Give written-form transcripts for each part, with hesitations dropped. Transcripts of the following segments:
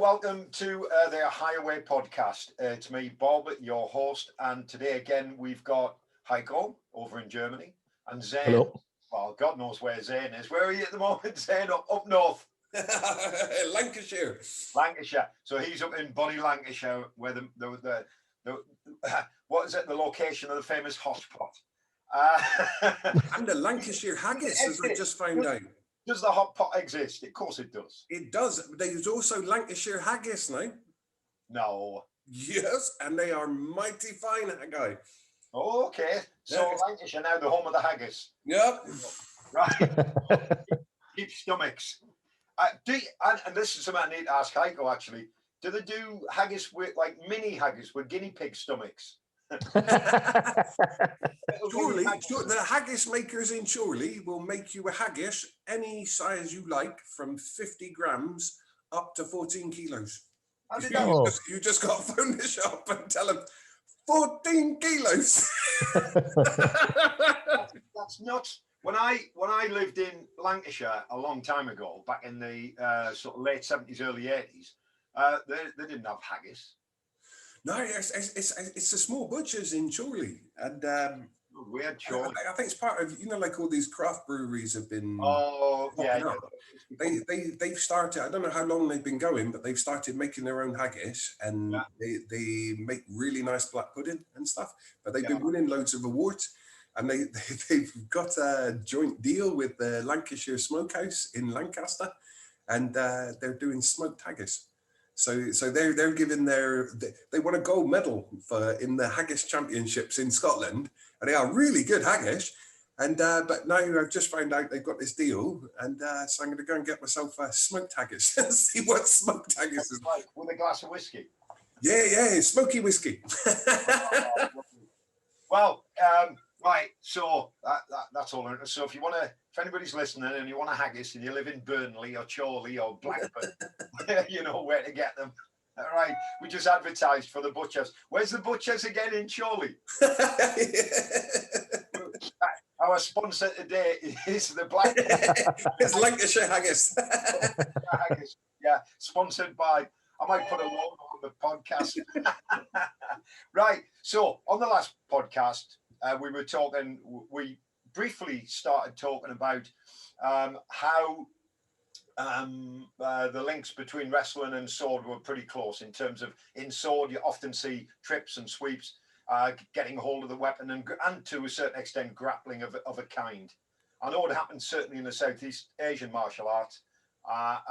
welcome to the Highway podcast. It's me, Bob, your host, and today again we've got Heiko over in Germany and Zane. Hello. Well, God knows where Zane is. Where are you at the moment, Zane? Up north. Lancashire. Lancashire. So he's up in Bonnie, Lancashire, where the what is it? The location of the famous hot pot. And the Lancashire Haggis, as I just found out. Does the hot pot exist? Of course it does. It does. There's also Lancashire Haggis now. No. Yes, and they are mighty fine, Haggis. Oh, okay. So Yes. Lancashire now the home of the haggis. Yep. Right. Keep stomachs. And this is something I need to ask Heiko actually. Do they do haggis with like mini haggis with guinea pig stomachs? Surely, the haggis makers in Chorley will make you a haggis any size you like, from 50 grams up to 14 kilos. You just got to phone the shop and tell them 14 kilos. That's nuts. When I lived in Lancashire a long time ago, back in the sort of late 70s, early 80s, they didn't have haggis. No, it's the small butchers in Chorley, and weird Chorley. I think it's part of, like all these craft breweries have been. Oh yeah. They've started. I don't know how long they've been going, but they've started making their own haggis, and they make really nice black pudding and stuff. But they've been winning loads of awards, and they've got a joint deal with the Lancashire Smokehouse in Lancaster, and they're doing smoked haggis. So they're giving they won a gold medal in the haggis championships in Scotland, and they are really good haggis. And but now I've just found out they've got this deal, and so I'm going to go and get myself a smoked haggis and see what smoked haggis is like. With a glass of whiskey. Yeah, smoky whiskey. Well, right. So that's all. So if anybody's listening and you want a haggis and you live in Burnley or Chorley or Blackburn, you know where to get them. All right. We just advertised for the butchers. Where's the butchers again in Chorley? Our sponsor today is the Blackburn. It's Lancashire Haggis. Haggis. Yeah, sponsored by. I might put a logo on the podcast. Right. So on the last podcast, we briefly started talking about how the links between wrestling and sword were pretty close in terms of in sword you often see trips and sweeps, getting hold of the weapon and to a certain extent grappling of a kind. I know it happens certainly in the Southeast Asian martial arts,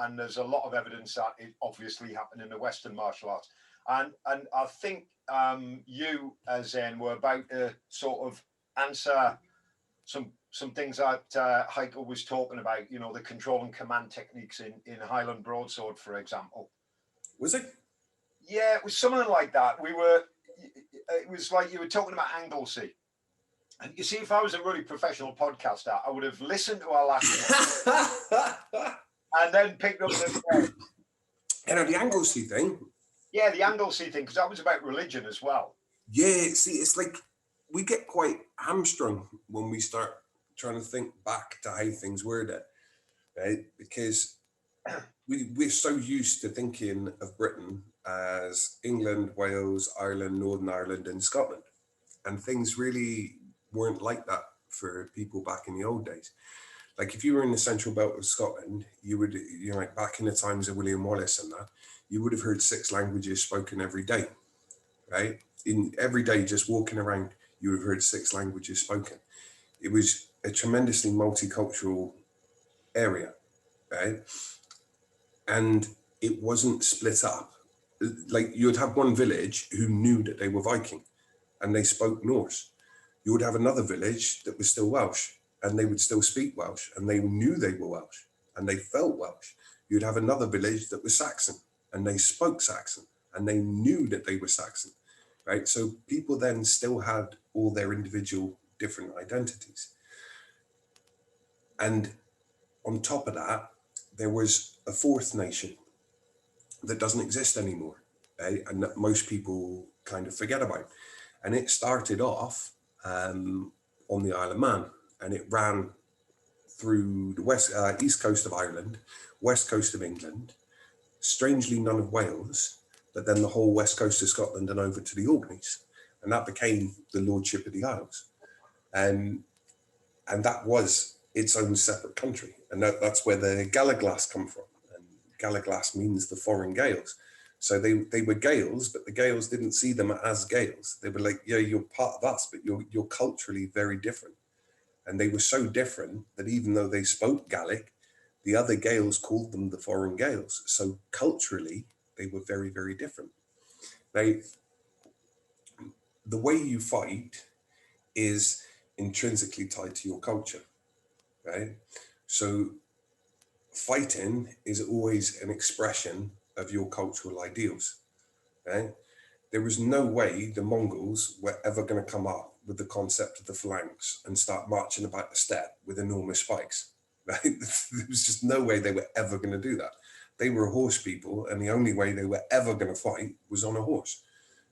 and there's a lot of evidence that it obviously happened in the Western martial arts. And I think you, Zane, were about to sort of answer some things that Heiko was talking about, the control and command techniques in Highland Broadsword, for example. Was it? Yeah, it was something like that. It was like you were talking about Anglesey. And you see, if I was a really professional podcaster, I would have listened to our last one and then picked up the the Anglesey thing. Yeah, the Anglesey thing, because that was about religion as well. Yeah, see, it's like we get quite hamstrung when we start trying to think back to how things were there, right? Because we're so used to thinking of Britain as England, Wales, Ireland, Northern Ireland, and Scotland. And things really weren't like that for people back in the old days. Like if you were in the central belt of Scotland, you would, like back in the times of William Wallace and that, you would have heard 6 languages spoken every day, right? In every day, just walking around, you would have heard 6 languages spoken. It was a tremendously multicultural area, right? And it wasn't split up. Like you would have one village who knew that they were Viking and they spoke Norse. You would have another village that was still Welsh and they would still speak Welsh and they knew they were Welsh and they felt Welsh. You'd have another village that was Saxon and they spoke Saxon and they knew that they were Saxon, right? So people then still had all their individual different identities. And on top of that, there was a 4th nation that doesn't exist anymore, right? And that most people kind of forget about. And it started off on the Isle of Man, and it ran through the east coast of Ireland, west coast of England, strangely none of Wales, but then the whole west coast of Scotland and over to the Orkneys. And that became the Lordship of the Isles. And that was its own separate country. And that's where the Galaglas come from. And Galaglas means the foreign Gaels. So they were Gaels, but the Gaels didn't see them as Gaels. They were like, yeah, you're part of us, but you're culturally very different. And they were so different that even though they spoke Gaelic, the other Gaels called them the foreign Gaels. So culturally, they were very, very different. Now, the way you fight is intrinsically tied to your culture, right? So fighting is always an expression of your cultural ideals, right? There was no way the Mongols were ever going to come up with the concept of the phalanx and start marching about the steppe with enormous spikes, right? There was just no way they were ever going to do that. They were horse people, and the only way they were ever going to fight was on a horse.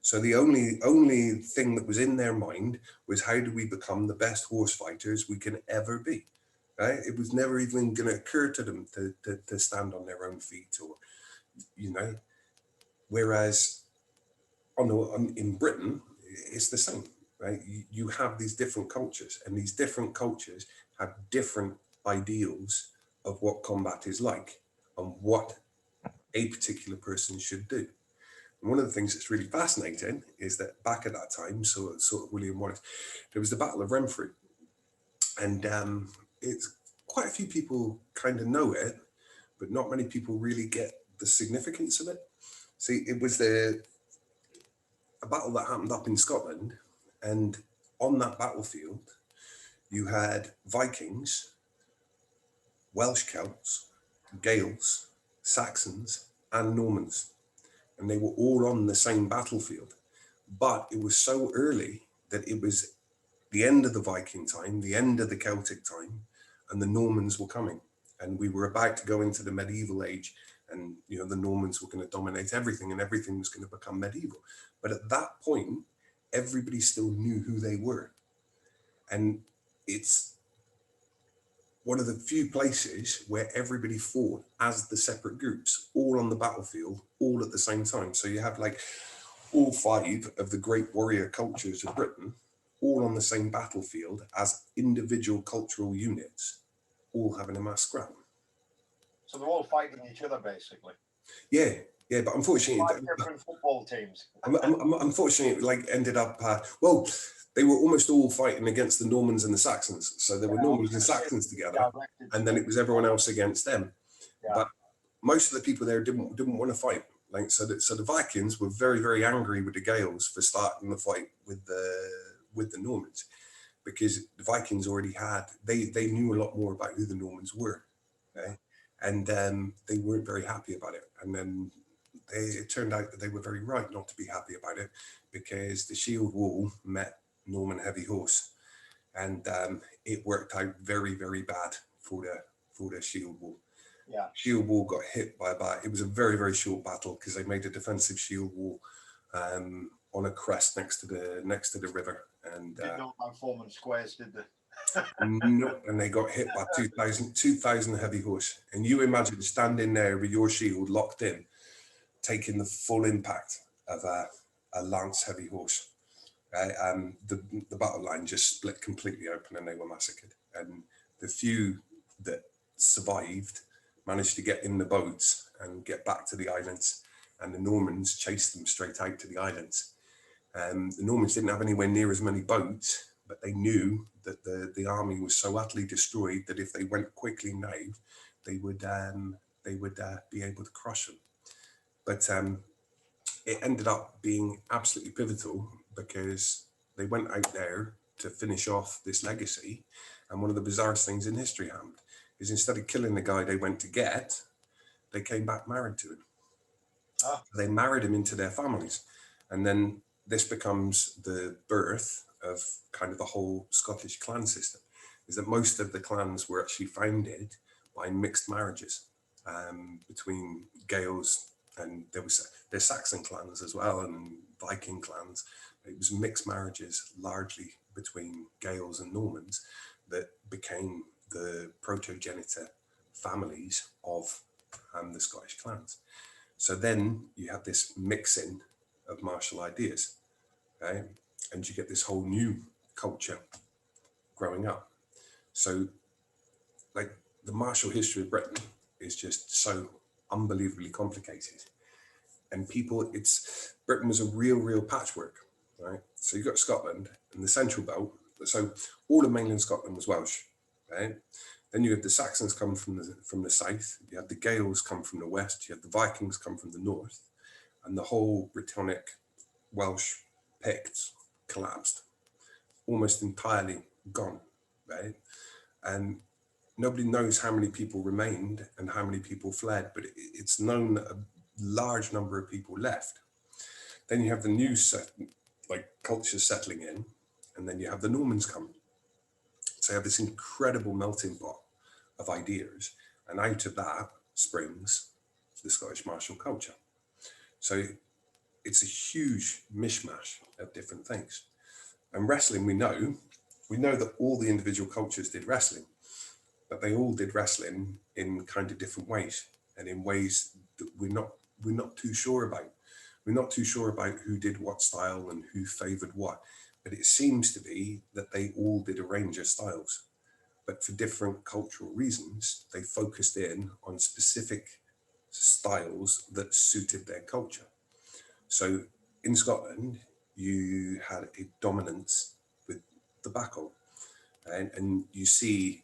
So the only thing that was in their mind was, how do we become the best horse fighters we can ever be, right? It was never even going to occur to them to stand on their own feet, or, you know, whereas in Britain, it's the same, right? You have these different cultures, and these different cultures have different ideals of what combat is like and what a particular person should do. And one of the things that's really fascinating is that back at that time, so sort of William Wallace, there was the Battle of Renfrew, and it's quite a few people kind of know it, but not many people really get the significance of it. See, it was a battle that happened up in Scotland, and on that battlefield, you had Vikings, Welsh Celts, Gaels, Saxons, and Normans, and they were all on the same battlefield. But it was so early that it was the end of the Viking time, the end of the Celtic time, and the Normans were coming. And we were about to go into the medieval age, and you know, the Normans were going to dominate everything, and everything was going to become medieval. But at that point, everybody still knew who they were. And it's one of the few places where everybody fought as the separate groups, all on the battlefield, all at the same time. So you have like all five of the great warrior cultures of Britain, all on the same battlefield as individual cultural units, all having a mass scrap. So they're all fighting each other, basically. Yeah, but unfortunately, 5 different football teams. Unfortunately, it like ended up. Well, they were almost all fighting against the Normans and the Saxons. So there were Normans and Saxons together, and then it was everyone else against them. Yeah. But most of the people there didn't want to fight. Like so the Vikings were very, very angry with the Gaels for starting the fight with the Normans, because the Vikings already had they knew a lot more about who the Normans were, okay? And they weren't very happy about it. And then it turned out that they were very right not to be happy about it, because the shield wall met Norman heavy horse, and it worked out very, very bad for the shield wall. Yeah. Shield wall got hit by it was a very, very short battle, because they made a defensive shield wall on a crest next to the river, and did not have Foreman squares, did they? no, and they got hit by 2,000 heavy horse. And you imagine standing there with your shield locked in, taking the full impact of a lance heavy horse. Right? The battle line just split completely open, and they were massacred. And the few that survived managed to get in the boats and get back to the islands, and the Normans chased them straight out to the islands. The Normans didn't have anywhere near as many boats, but they knew that the army was so utterly destroyed that if they went quickly now, they would be able to crush them. But it ended up being absolutely pivotal, because they went out there to finish off this legacy. And one of the bizarrest things in history happened is, instead of killing the guy they went to get, they came back married to him. Oh. They married him into their families. And then this becomes the birth of kind of the whole Scottish clan system, is that most of the clans were actually founded by mixed marriages between Gaels, and there's Saxon clans as well, and Viking clans. It was mixed marriages largely between Gaels and Normans that became the protogenitor families of the Scottish clans. So then you have this mixing of martial ideas, okay? And you get this whole new culture growing up. So like the martial history of Britain is just so unbelievably complicated. And Britain was a real patchwork, right? So you've got Scotland and the Central Belt. So all of mainland Scotland was Welsh, right? Then you had the Saxons come from the south. You had the Gaels come from the west. You had the Vikings come from the north, and the whole Brittonic Welsh Picts collapsed, almost entirely gone, right? And nobody knows how many people remained and how many people fled, but it's known that a large number of people left. Then you have the new cultures settling in, and then you have the Normans come. So you have this incredible melting pot of ideas, and out of that springs the Scottish martial culture. So it's a huge mishmash of different things. And wrestling, we know that all the individual cultures did wrestling, but they all did wrestling in kind of different ways, and in ways that we're not too sure about. We're not too sure about who did what style and who favored what, but it seems to be that they all did a range of styles, but for different cultural reasons, they focused in on specific styles that suited their culture. So in Scotland, you had a dominance with the backhole, and you see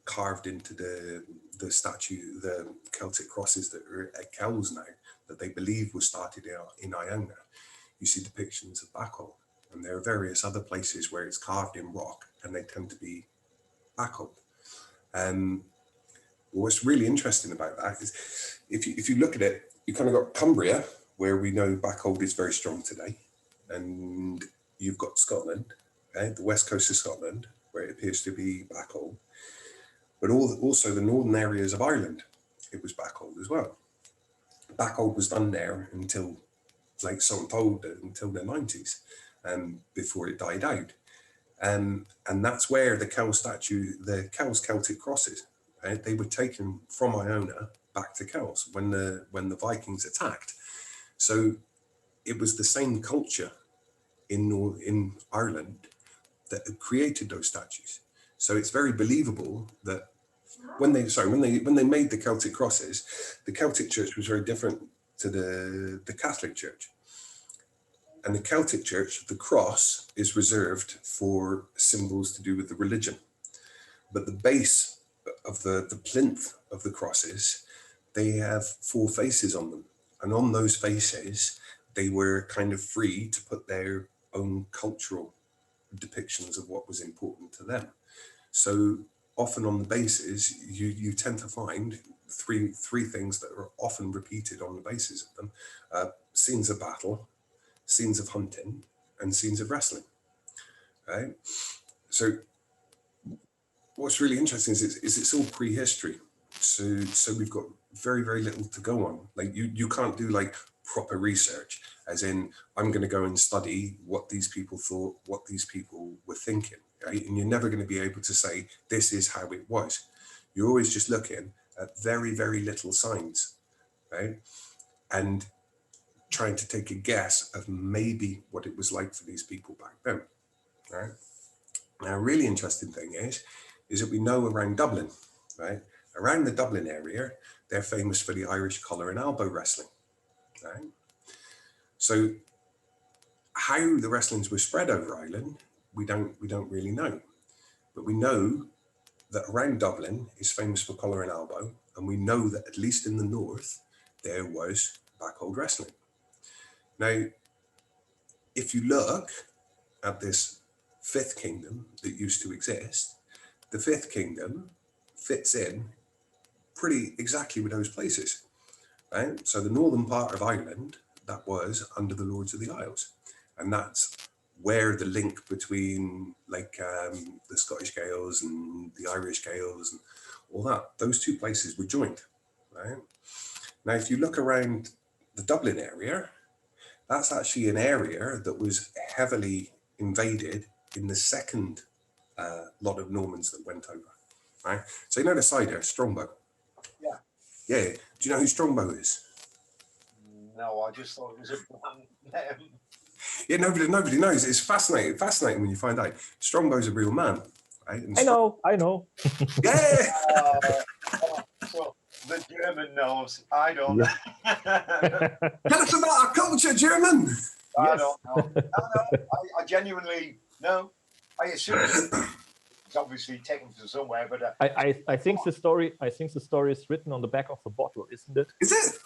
carved into the statue, the Celtic crosses that are at Kells now, that they believe was started in Iona. You see depictions of backhole, and there are various other places where it's carved in rock, and they tend to be backhole. What's really interesting about that is, if you look at it, you kind of got Cumbria, where we know backhold is very strong today, and you've got Scotland, okay, the west coast of Scotland, where it appears to be backhold, but also the northern areas of Ireland, it was backhold as well. Backhold was done there until, like someone told, until the 90s, before it died out. And that's where the Kells Celtic crosses, right? They were taken from Iona back to Kells when the Vikings attacked. So it was the same culture in Ireland that had created those statues. So it's very believable that when they made the Celtic crosses, the Celtic Church was very different to the Catholic Church. And the Celtic Church, the cross is reserved for symbols to do with the religion. But the base of the plinth of the crosses, they have 4 faces on them. And on those faces, they were kind of free to put their own cultural depictions of what was important to them. So often on the bases, you tend to find three things that are often repeated on the bases of them. Scenes of battle, scenes of hunting, and scenes of wrestling, right? So what's really interesting is it's all prehistory. So we've got very, very little to go on. Like you can't do like proper research, as in I'm going to go and study what these people thought, what these people were thinking, right? And you're never going to be able to say this is how it was. You're always just looking at very, very little signs, right? And trying to take a guess of maybe what it was like for these people back then, right? Now, a really interesting thing is that we know around Dublin, right? Around the Dublin area, they're famous for the Irish collar and elbow wrestling, right? So how the wrestlings were spread over Ireland, we don't really know. But we know that around Dublin is famous for collar and elbow, and we know that at least in the north, there was backhold wrestling. Now, if you look at this fifth kingdom that used to exist, the fifth kingdom fits in pretty exactly with those places, right? So the northern part of Ireland, that was under the Lords of the Isles, and that's where the link between like the Scottish Gaels and the Irish Gaels and all that, those two places were joined, right? Now, if you look around the Dublin area, that's actually an area that was heavily invaded in the second lot of Normans that went over, right? So you know the cider, Strongbow. Yeah. Yeah. Do you know who Strongbow is? know. I just thought it was a brand name. Yeah, nobody knows. It's fascinating when you find out Strongbow's a real man. Right? And I know. Yeah. So the German knows. I don't. Yeah. Tell us about our culture, German. I don't know. No, I genuinely no. I assume it's obviously taken from somewhere, but I think the story. I think the story is written on the back of the bottle, isn't it? Is it?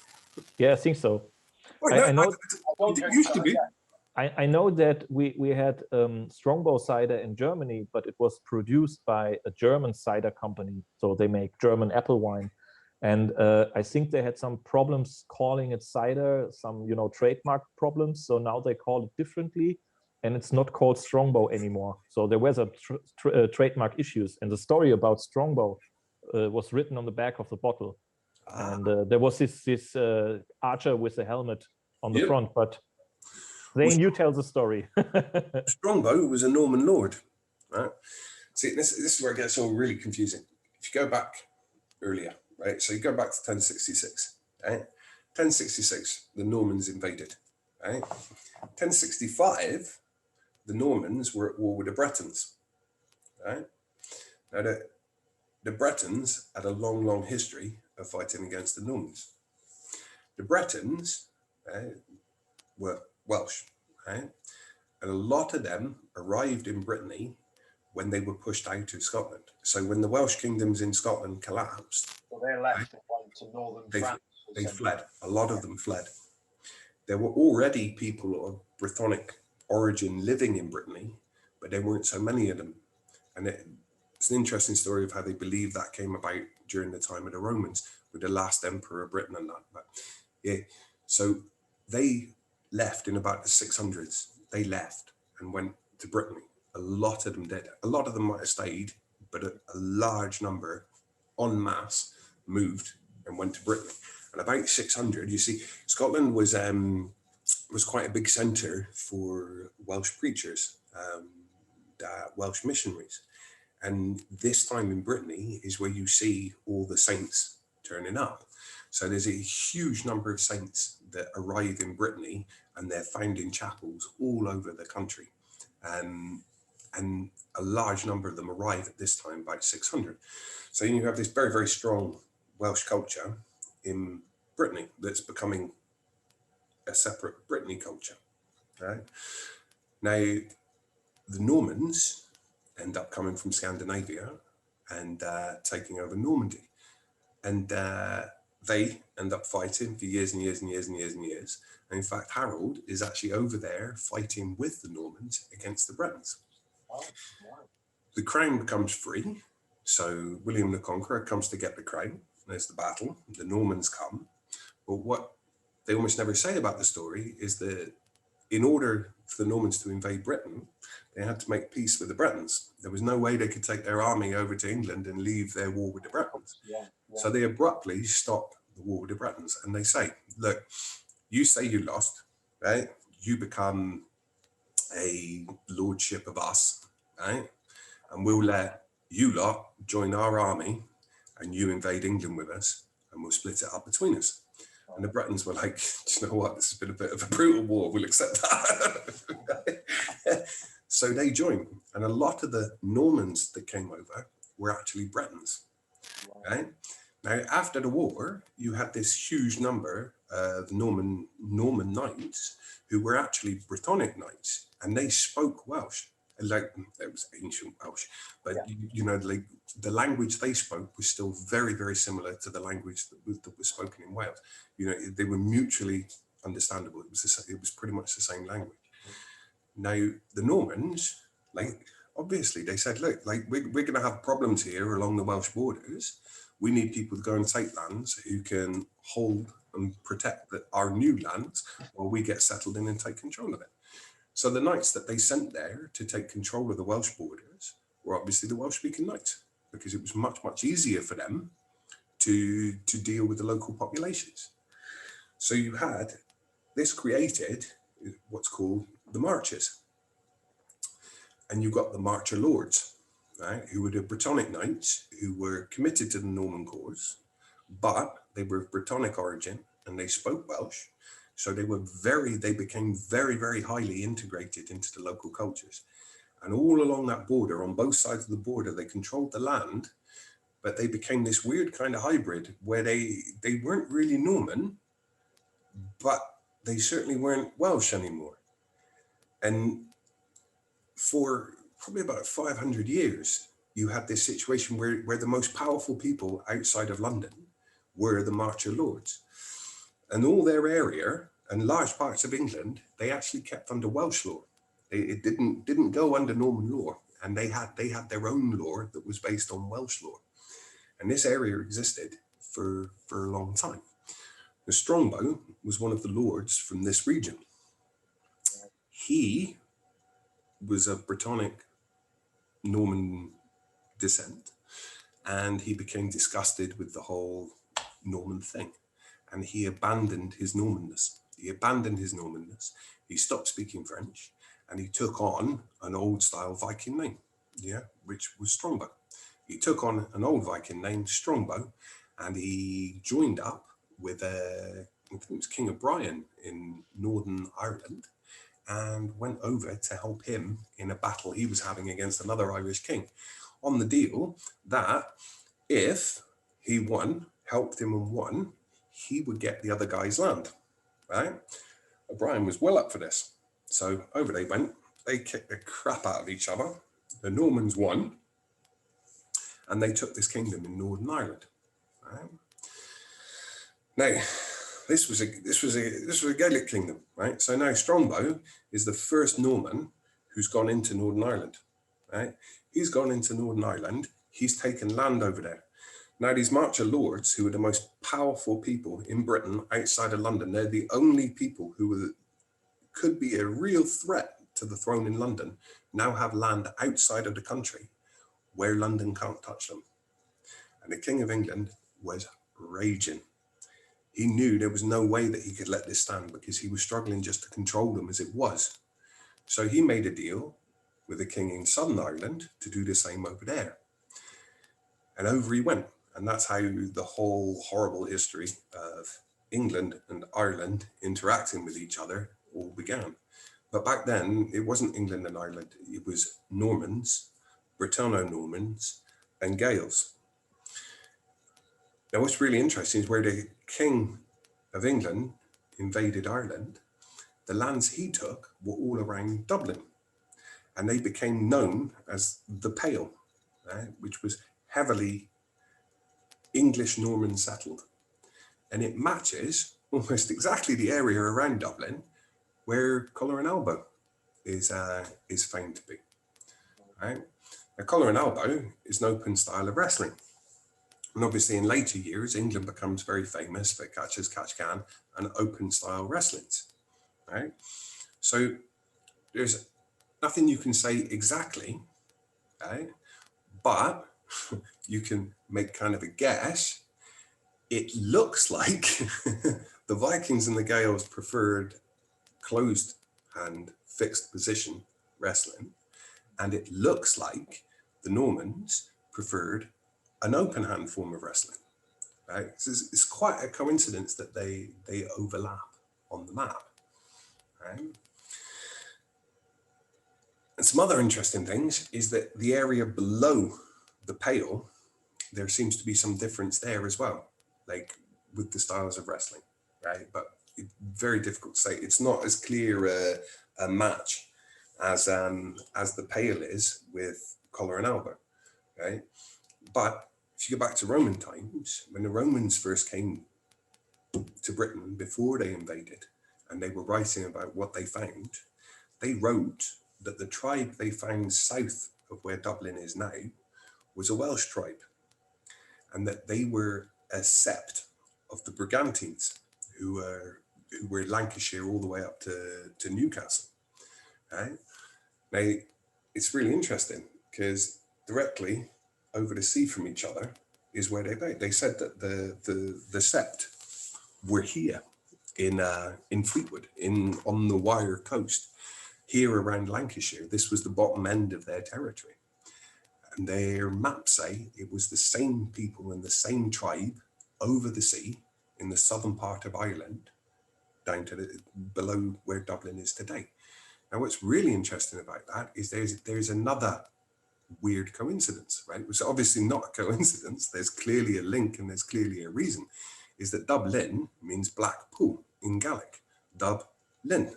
Yeah, I think so. Wait, I know. It used to be. I know that we had Strongbow cider in Germany, but it was produced by a German cider company, so they make German apple wine, and I think they had some problems calling it cider, some trademark problems. So now they call it differently, and it's not called Strongbow anymore. So there was a trademark issues, and the story about Strongbow was written on the back of the bottle, and there was this archer with a helmet on the front, but. Zane, you tell the story. Strongbow was a Norman lord, right? See, this is where it gets all really confusing. If you go back earlier, right? So you go back to 1066, right? 1066, the Normans invaded, right? 1065, the Normans were at war with the Bretons, right? Now, the Bretons had a long history of fighting against the Normans. The Bretons were Welsh, right? And a lot of them arrived in Brittany when they were pushed out of Scotland. So when the Welsh kingdoms in Scotland collapsed, so they left and went to northern France. They fled. A lot of them fled. There were already people of Brythonic origin living in Brittany, but there weren't so many of them. And it's an interesting story of how they believe that came about during the time of the Romans with the last emperor of Britain and that. But yeah, so they left in about the 600s. They left and went to Brittany. A lot of them did. A lot of them might have stayed, but a large number en masse moved and went to Brittany. And about 600, you see, Scotland was quite a big centre for Welsh preachers, Welsh missionaries. And this time in Brittany is where you see all the saints turning up. So there's a huge number of saints that arrive in Brittany, and they're found in chapels all over the country. And a large number of them arrive at this time, about 600. So you have this very, very strong Welsh culture in Brittany that's becoming a separate Brittany culture, right? Now, the Normans end up coming from Scandinavia and taking over Normandy. And they end up fighting for years and years and years and years and years. And in fact, Harold is actually over there fighting with the Normans against the Bretons. Oh, wow. The crown becomes free. So William the Conqueror comes to get the crown. There's the battle. The Normans come. But what they almost never say about the story is that in order for the Normans to invade Britain, they had to make peace with the Bretons. There was no way they could take their army over to England and leave their war with the Bretons. Yeah. So they abruptly stop the war with the Bretons and they say, look, you say you lost, right? You become a lordship of us, right? And we'll let you lot join our army and you invade England with us and we'll split it up between us. And the Bretons were like, do you know what? This has been a bit of a brutal war. We'll accept that. So they joined. And a lot of the Normans that came over were actually Bretons. Right? Now, after the war, you had this huge number of Norman knights who were actually Brythonic knights, and they spoke Welsh. Like it was ancient Welsh, but you know, like the language they spoke was still very, very similar to the language that was spoken in Wales. You know, they were mutually understandable. It was pretty much the same language. Now the Normans, like obviously, they said, look, like we're going to have problems here along the Welsh borders. We need people to go and take lands who can hold and protect our new lands while we get settled in and take control of it. So the knights that they sent there to take control of the Welsh borders were obviously the Welsh-speaking knights, because it was much, much easier for them to deal with the local populations. So you had this created what's called the marches. And you got the marcher lords, right, who were the Brythonic knights who were committed to the Norman cause, but they were of Brythonic origin and they spoke Welsh. So they became very, very highly integrated into the local cultures. And all along that border, on both sides of the border, they controlled the land, but they became this weird kind of hybrid where they weren't really Norman, but they certainly weren't Welsh anymore. And for probably about 500 years, you had this situation where the most powerful people outside of London were the Marcher Lords. And all their area and large parts of England, they actually kept under Welsh law. It didn't go under Norman law, and they had their own law that was based on Welsh law. And this area existed for a long time. The Strongbow was one of the lords from this region. He was of Brittonic Norman descent, and he became disgusted with the whole Norman thing, and he abandoned his Normanness. He stopped speaking French, and he took on an old style Viking name, which was Strongbow. He took on an old Viking name, Strongbow, and he joined up with I think it was King of Brian in Northern Ireland, and went over to help him in a battle he was having against another Irish king, on the deal that if he helped him and won, he would get the other guy's land, right? O'Brien was well up for this. So over they went. They kicked the crap out of each other. The Normans won, and they took this kingdom in Northern Ireland. Right? Now, this was a Gaelic kingdom, right? So now Strongbow is the first Norman who's gone into Northern Ireland, right? He's gone into Northern Ireland. He's taken land over there. Now, these Marcher Lords, who are the most powerful people in Britain outside of London, they're the only people who could be a real threat to the throne in London, now have land outside of the country where London can't touch them. And the King of England was raging. He knew there was no way that he could let this stand, because he was struggling just to control them as it was. So he made a deal with the king in Southern Ireland to do the same over there. And over he went. And that's how the whole horrible history of England and Ireland interacting with each other all began. But back then, it wasn't England and Ireland. It was Normans, Bretano-Normans, and Gaels. Now, what's really interesting is where the King of England invaded Ireland, the lands he took were all around Dublin. And they became known as the Pale, right, which was heavily English Norman settled. And it matches almost exactly the area around Dublin where Collar and Elbow is famed to be. Right? Now, Collar and Elbow is an open style of wrestling. And obviously in later years, England becomes very famous for catch as catch can and open style wrestlings. Right? So there's nothing you can say exactly, right? But you can make kind of a guess. It looks like the Vikings and the Gaels preferred closed hand, fixed position wrestling. And it looks like the Normans preferred an open hand form of wrestling. Right? So it's quite a coincidence that they overlap on the map. Right? And some other interesting things is that the area below the Pale, there seems to be some difference there as well, like with the styles of wrestling, right? But it's very difficult to say. It's not as clear a match as the Pale is with Collar and Elbow, right? But if you go back to Roman times, when the Romans first came to Britain before they invaded, and they were writing about what they found, they wrote that the tribe they found south of where Dublin is now was a Welsh tribe, and that they were a sept of the Brigantines, who were Lancashire all the way up to Newcastle. Right? Now, it's really interesting because directly over the sea from each other is where they said that the sept were here in Fleetwood, on the Wyre coast, here around Lancashire. This was the bottom end of their territory. And their maps say it was the same people and the same tribe over the sea in the southern part of Ireland down to below where Dublin is today. Now, what's really interesting about that is there's another weird coincidence, right? Which is obviously not a coincidence. There's clearly a link and there's clearly a reason, is that Dublin means black pool in Gaelic. Dublin.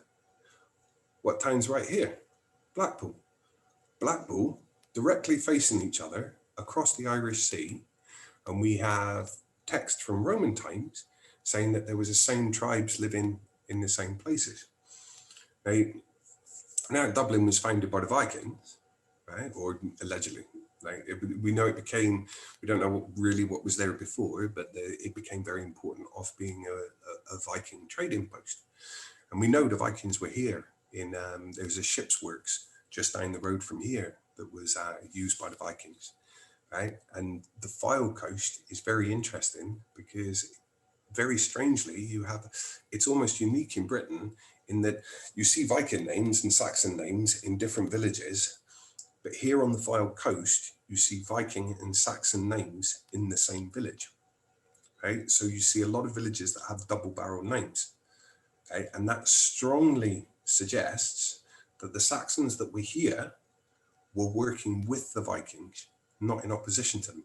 What town's right here? Blackpool. Blackpool, directly facing each other across the Irish Sea. And we have text from Roman times saying that there was the same tribes living in the same places. Now Dublin was founded by the Vikings, right? Or allegedly. We know it became, we don't know really what was there before, but it became very important of being a Viking trading post. And we know the Vikings were here in, there was a ship's works just down the road from here that was used by the Vikings, right? And the File Coast is very interesting because very strangely, you have, it's almost unique in Britain in that you see Viking names and Saxon names in different villages, but here on the File Coast, you see Viking and Saxon names in the same village, right? So you see a lot of villages that have double-barrel names, okay? And that strongly suggests that the Saxons that we hear were working with the Vikings, not in opposition to them.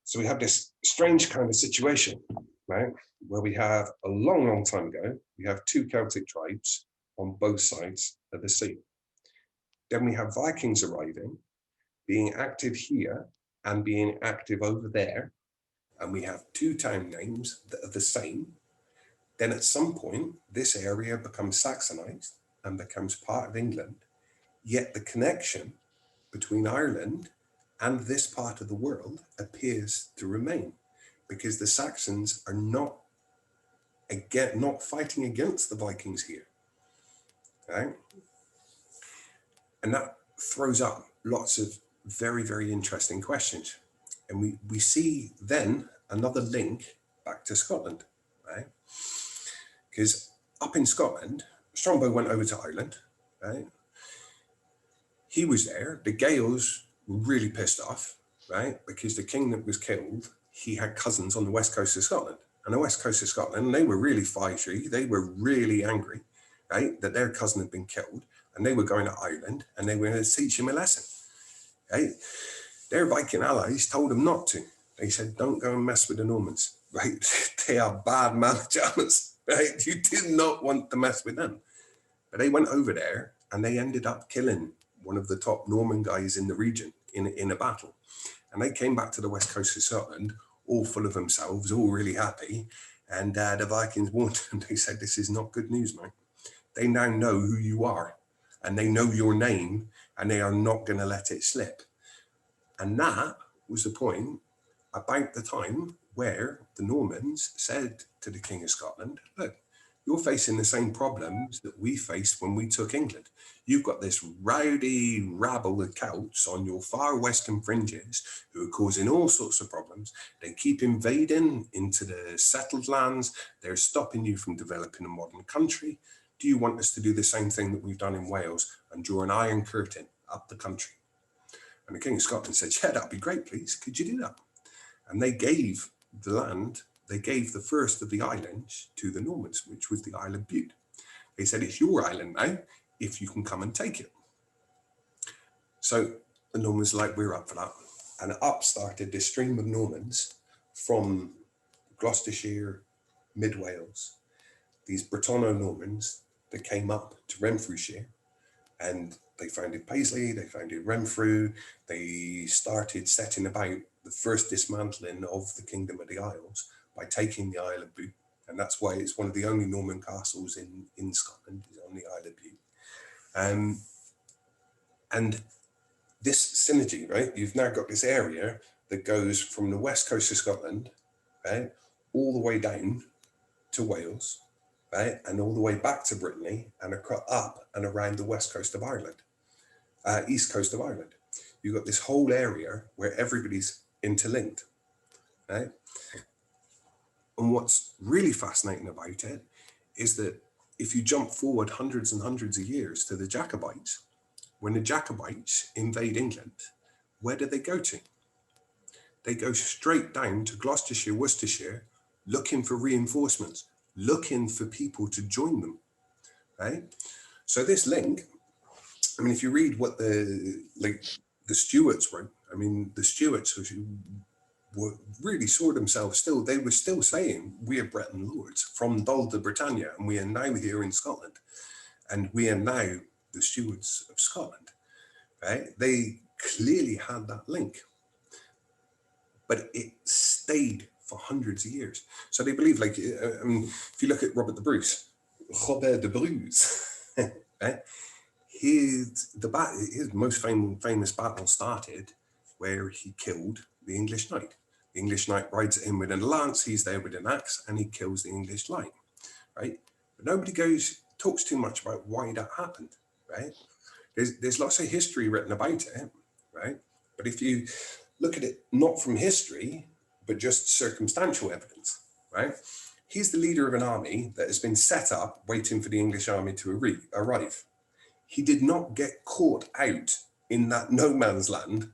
So we have this strange kind of situation, right? Where we have a long, long time ago, we have two Celtic tribes on both sides of the sea. Then we have Vikings arriving, being active here and being active over there. And we have two town names that are the same. Then at some point, this area becomes Saxonized and becomes part of England. Yet the connection between Ireland and this part of the world appears to remain because the Saxons are not fighting against the Vikings here, right? And that throws up lots of very, very interesting questions. And we see then another link back to Scotland, right? Because up in Scotland, Strongbow went over to Ireland, right? He was there. The Gaels were really pissed off, right? Because the king that was killed, he had cousins on the west coast of Scotland. And the west coast of Scotland, they were really fiery. They were really angry, right? That their cousin had been killed. And they were going to Ireland and they were going to teach him a lesson, right? Their Viking allies told them not to. They said, don't go and mess with the Normans, right? They are bad man-jammers, right? You did not want to mess with them. But they went over there and they ended up killing one of the top Norman guys in the region in a battle. And they came back to the west coast of Scotland, all full of themselves, all really happy. And the Vikings warned them. They said, this is not good news, mate. They now know who you are and they know your name and they are not going to let it slip. And that was the point about the time where the Normans said to the King of Scotland, look, you're facing the same problems that we faced when we took England. You've got this rowdy rabble of Celts on your far western fringes who are causing all sorts of problems. They keep invading into the settled lands. They're stopping you from developing a modern country. Do you want us to do the same thing that we've done in Wales and draw an iron curtain up the country? And the King of Scotland said, yeah, that'd be great, please. Could you do that? And they gave the land, they gave the first of the islands to the Normans, which was the Isle of Bute. They said, it's your island now, if you can come and take it. So the Normans were like, we're up for that. And up started this stream of Normans from Gloucestershire, Mid Wales, these Bretono-Normans that came up to Renfrewshire, and they founded Paisley, they founded Renfrew, they started setting about the first dismantling of the Kingdom of the Isles by taking the Isle of Bute. And that's why it's one of the only Norman castles in Scotland, is on the Isle of Bute. And this synergy, right? You've now got this area that goes from the west coast of Scotland, right, all the way down to Wales, right, and all the way back to Brittany and up and around the west coast of Ireland, east coast of Ireland. You've got this whole area where everybody's interlinked, right? And what's really fascinating about it is that if you jump forward hundreds and hundreds of years to the Jacobites, when the Jacobites invade England, where do they go to? They go straight down to Gloucestershire, Worcestershire, looking for reinforcements, looking for people to join them, right? So this link, I mean, if you read what the Stuarts wrote, I mean, the Stuarts were really saw themselves still, they were still saying, we are Breton lords from Dol de Bretagne, and we are now here in Scotland, and we are now the stewards of Scotland, right? They clearly had that link, but it stayed for hundreds of years. So they believe, like, I mean, if you look at Robert the Bruce, Robert de Bruce, right? His most famous battle started where he killed the English knight. The English knight rides in with a lance, he's there with an axe, and he kills the English knight, right? But nobody talks too much about why that happened, right? There's lots of history written about it, right? But if you look at it not from history, but just circumstantial evidence, right? He's the leader of an army that has been set up waiting for the English army to arrive. He did not get caught out in that no man's land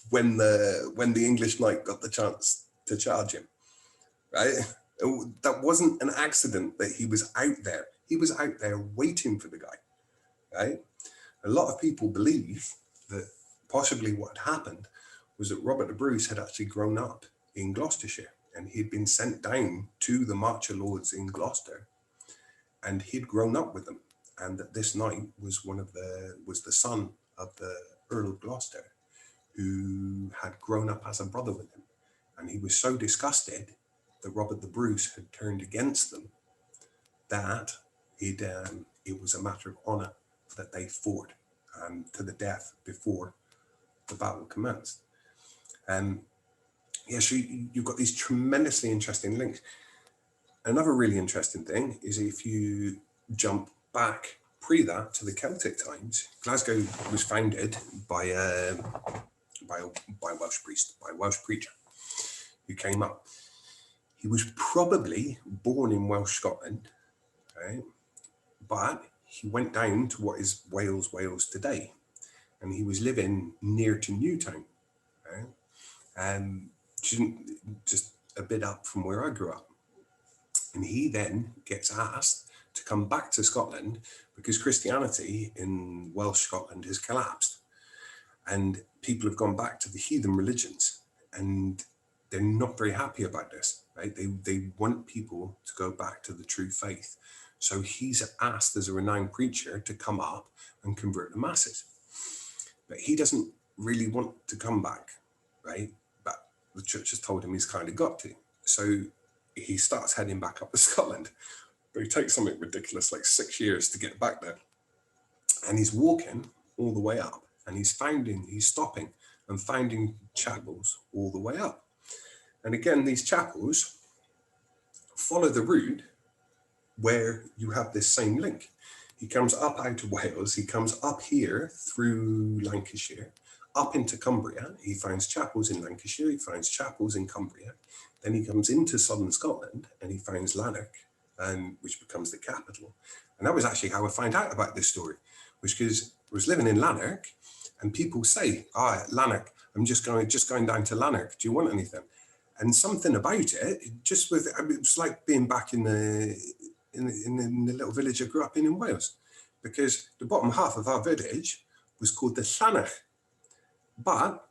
when the English knight got the chance to charge him, right? That wasn't an accident that he was out there. He was out there waiting for the guy, right? A lot of people believe that possibly what happened was that Robert the Bruce had actually grown up in Gloucestershire, and he'd been sent down to the Marcher Lords in Gloucester, and he'd grown up with them, and that this knight was the son of the Earl of Gloucester, who had grown up as a brother with him, and he was so disgusted that Robert the Bruce had turned against them that it was a matter of honour that they fought to the death before the battle commenced. So you've got these tremendously interesting links. Another really interesting thing is if you jump back that to the Celtic times, Glasgow was founded by a Welsh priest, by a Welsh preacher who came up. He was probably born in Welsh Scotland, right? But he went down to what is Wales today, and he was living near to Newtown, right? Just a bit up from where I grew up. And he then gets asked to come back to Scotland because Christianity in Welsh Scotland has collapsed, and people have gone back to the heathen religions, and they're not very happy about this, right? They want people to go back to the true faith. So he's asked as a renowned preacher to come up and convert the masses. But he doesn't really want to come back, right? But the church has told him he's kind of got to. So he starts heading back up to Scotland. But he takes something ridiculous, like 6 years to get back there. And he's walking all the way up, and he's stopping and finding chapels all the way up. And again, these chapels follow the route where you have this same link. He comes up out of Wales, he comes up here through Lancashire, up into Cumbria. He finds chapels in Lancashire, he finds chapels in Cumbria. Then he comes into southern Scotland and he finds Lanark, which becomes the capital. And that was actually how I found out about this story, which because I was living in Lanark, and people say, Lanark, I'm just going down to Lanark. Do you want anything? And something about it was like being back in the little village I grew up in Wales, because the bottom half of our village was called the Llanach, but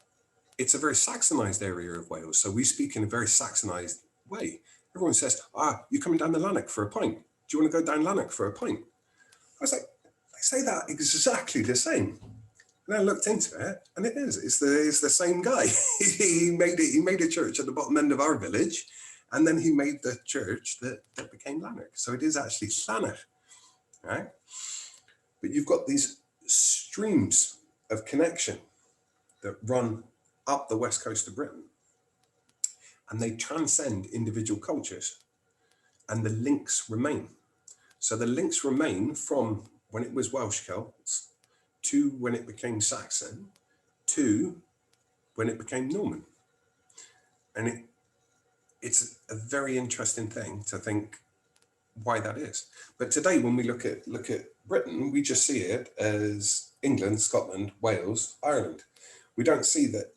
it's a very Saxonized area of Wales. So we speak in a very Saxonized way. Everyone says, you're coming down the Lanark for a pint. Do you want to go down Lanark for a pint? I was like, they say that exactly the same. And I looked into it, and it is. It's the same guy. He made a church at the bottom end of our village, and then he made the church that became Lanark. So it is actually Llanach, right? But you've got these streams of connection that run up the west coast of Britain, and they transcend individual cultures, and the links remain. So the links remain from when it was Welsh Celts to when it became Saxon to when it became Norman. And it's a very interesting thing to think why that is. But today, when we look at Britain, we just see it as England, Scotland, Wales, Ireland. We don't see that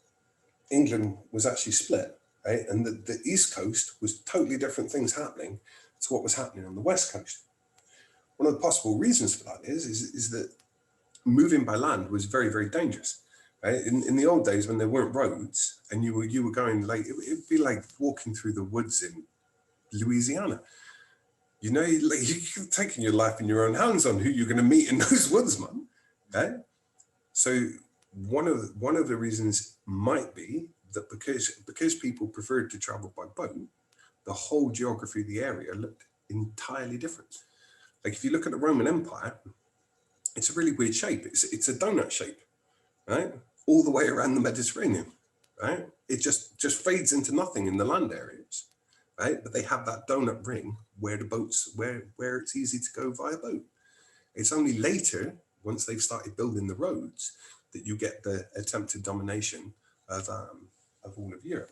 England was actually split, right? And the East Coast was totally different things happening to what was happening on the West Coast. One of the possible reasons for that is that moving by land was very, very dangerous. Right? In the old days when there weren't roads and you were going like, it'd be like walking through the woods in Louisiana. You know, like you're taking your life in your own hands on who you're going to meet in those woods, man. Right? So one of the reasons might be that because people preferred to travel by boat, the whole geography of the area looked entirely different. Like if you look at the Roman Empire, it's a really weird shape. It's a donut shape, right? All the way around the Mediterranean, right? It just fades into nothing in the land areas, right? But they have that donut ring where the boats, where it's easy to go via boat. It's only later, once they've started building the roads, that you get the attempted domination of all of Europe.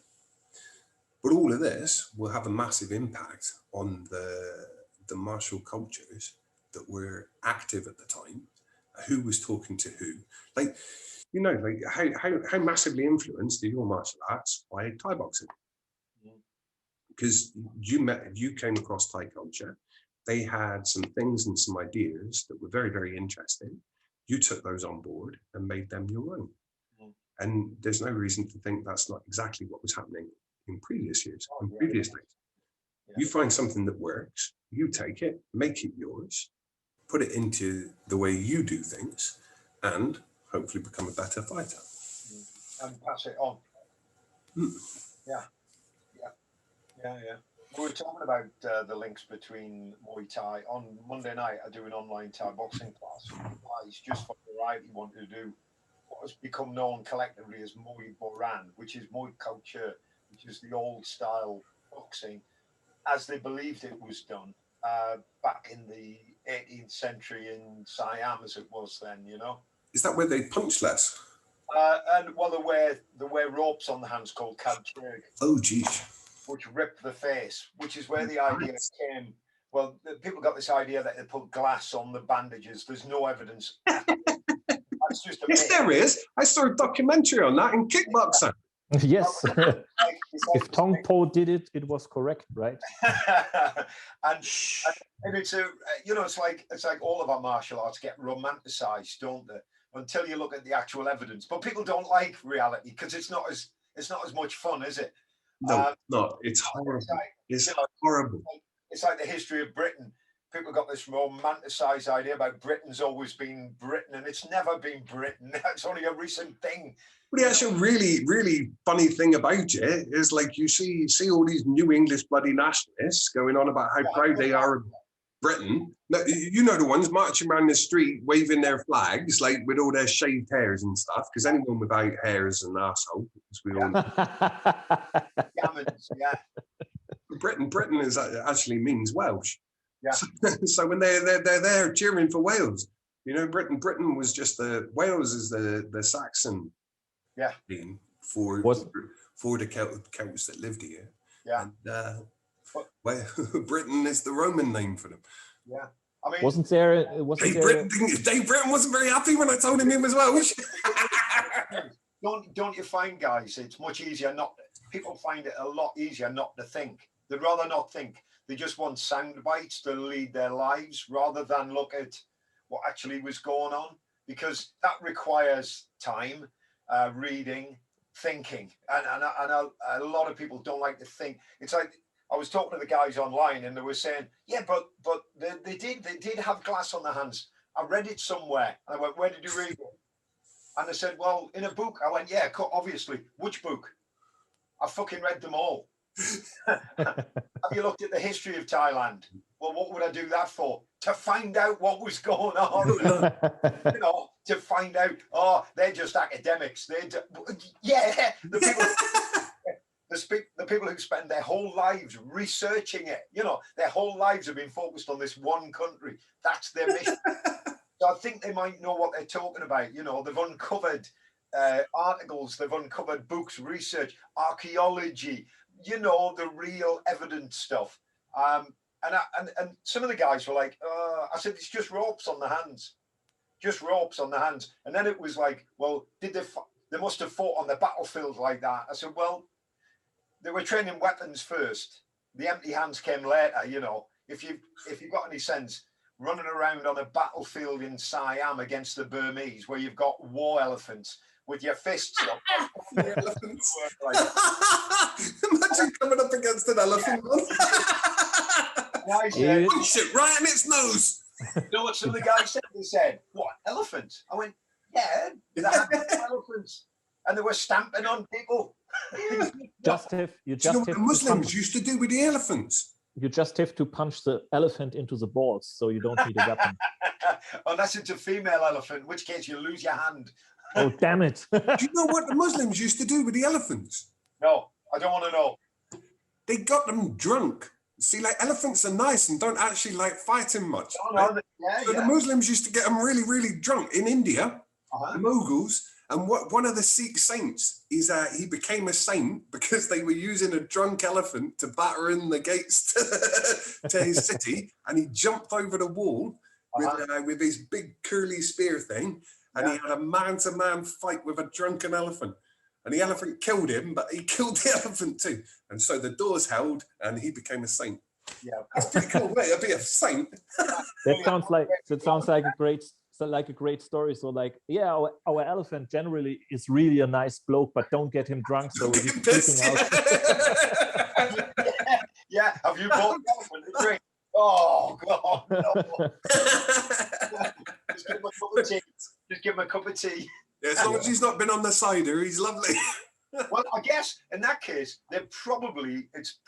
But all of this will have a massive impact on the martial cultures that were active at the time, who was talking to who. Like, you know, like how massively influenced are your martial arts by Thai boxing? Because you came across Thai culture. They had some things and some ideas that were very, very interesting. You took those on board and made them your own. And there's no reason to think that's not exactly what was happening in previous years, in previous days. You find something that works, you take it, make it yours, put it into the way you do things, and hopefully become a better fighter. And pass it on. Yeah. We were talking about the links between Muay Thai. On Monday night, I do an online Thai boxing class. It's just for variety, wanted to do what has become known collectively as Muay Boran, which is Muay culture, which is the old style boxing, as they believed it was done back in the 18th century in Siam, as it was then, you know. Is that where they punch less? And well, they wear ropes on the hands called kadtreg. Oh, geez. Which rip the face, which is where the idea came. Well, people got this idea that they put glass on the bandages. There's no evidence. That's just a yes, there is. I saw a documentary on that in kickboxing. Yes. If Tong Po did it, it was correct, right? and it's a, you know, it's like all of our martial arts get romanticized, don't they? Until you look at the actual evidence. But people don't like reality because it's not as much fun, is it? No, no, it's horrible. It's horrible. It's like the history of Britain. People got this romanticized idea about Britain's always been Britain, and it's never been Britain. That's only a recent thing. But the actual really, really funny thing about it is, like, you see all these new English bloody nationalists going on about how proud they are of Britain. No, you know the ones marching around the street waving their flags, like with all their shaved hairs and stuff, because anyone without hair is an arsehole, as we all know. Gammons, yeah. Britain is actually means Welsh. Yeah. So when they're there cheering for Wales, you know, Britain was just Wales is the Saxon name for the Celts that lived here. Yeah. And Britain is the Roman name for them. Yeah. I mean, Dave Britton wasn't very happy when I told him he was Welsh. Don't you find, guys, it's much easier people find it a lot easier not to think. They'd rather not think. They just want sound bites to lead their lives rather than look at what actually was going on, because that requires time, reading, thinking. And a lot of people don't like to think. It's like, I was talking to the guys online and they were saying, yeah, but they did have glass on their hands. I read it somewhere. And I went, where did you read it? And they said, well, in a book. I went, yeah, obviously. Which book? I fucking read them all. Have you looked at the history of Thailand? Well, what would I do that for? To find out what was going on. You know, to find out, oh, they're just academics. Yeah, the people who spend their whole lives researching it, you know, their whole lives have been focused on this one country. That's their mission. So I think they might know what they're talking about. You know, they've uncovered articles, they've uncovered books, research, archaeology, you know, the real evidence stuff. And some of the guys were like, I said, it's just ropes on the hands. Just ropes on the hands. And then it was like, well, they must have fought on the battlefield like that. I said, well, they were training weapons first. The empty hands came later, you know. if you've got any sense, running around on a battlefield in Siam against the Burmese, where you've got war elephants with your fists up. Elephants. Imagine coming up against an elephant. I said, punch it right in its nose. You know what some of the guys said? They said, "What, elephants?" I went, "Yeah, they had elephants, and they were stamping on people." Do you know what the Muslims used to do with the elephants? You just have to punch the elephant into the balls, so you don't need a weapon. Unless it's a female elephant, in which case you lose your hand. Oh, damn it. Do you know what the Muslims used to do with the elephants? No, I don't want to know. They got them drunk. See, like, elephants are nice and don't actually like fighting much. No, right? So the Muslims used to get them really, really drunk in India, the Mughals. And one of the Sikh saints is he became a saint because they were using a drunk elephant to batter in the gates to his city, and he jumped over the wall with his big curly spear thing, and he had a man-to-man fight with a drunken elephant. And the elephant killed him, but he killed the elephant too. And so the doors held, and he became a saint. Yeah, that's pretty cool way to be a saint. That sounds like a great story. So, like, yeah, our elephant generally is really a nice bloke, but don't get him drunk, so he's freaking out. Yeah, have you bought the elephant a drink? Oh God, no. Just give him a cup of tea. Just give him a cup of tea. Yeah, as long as he's not been on the cider, he's lovely. Well, I guess in that case, it's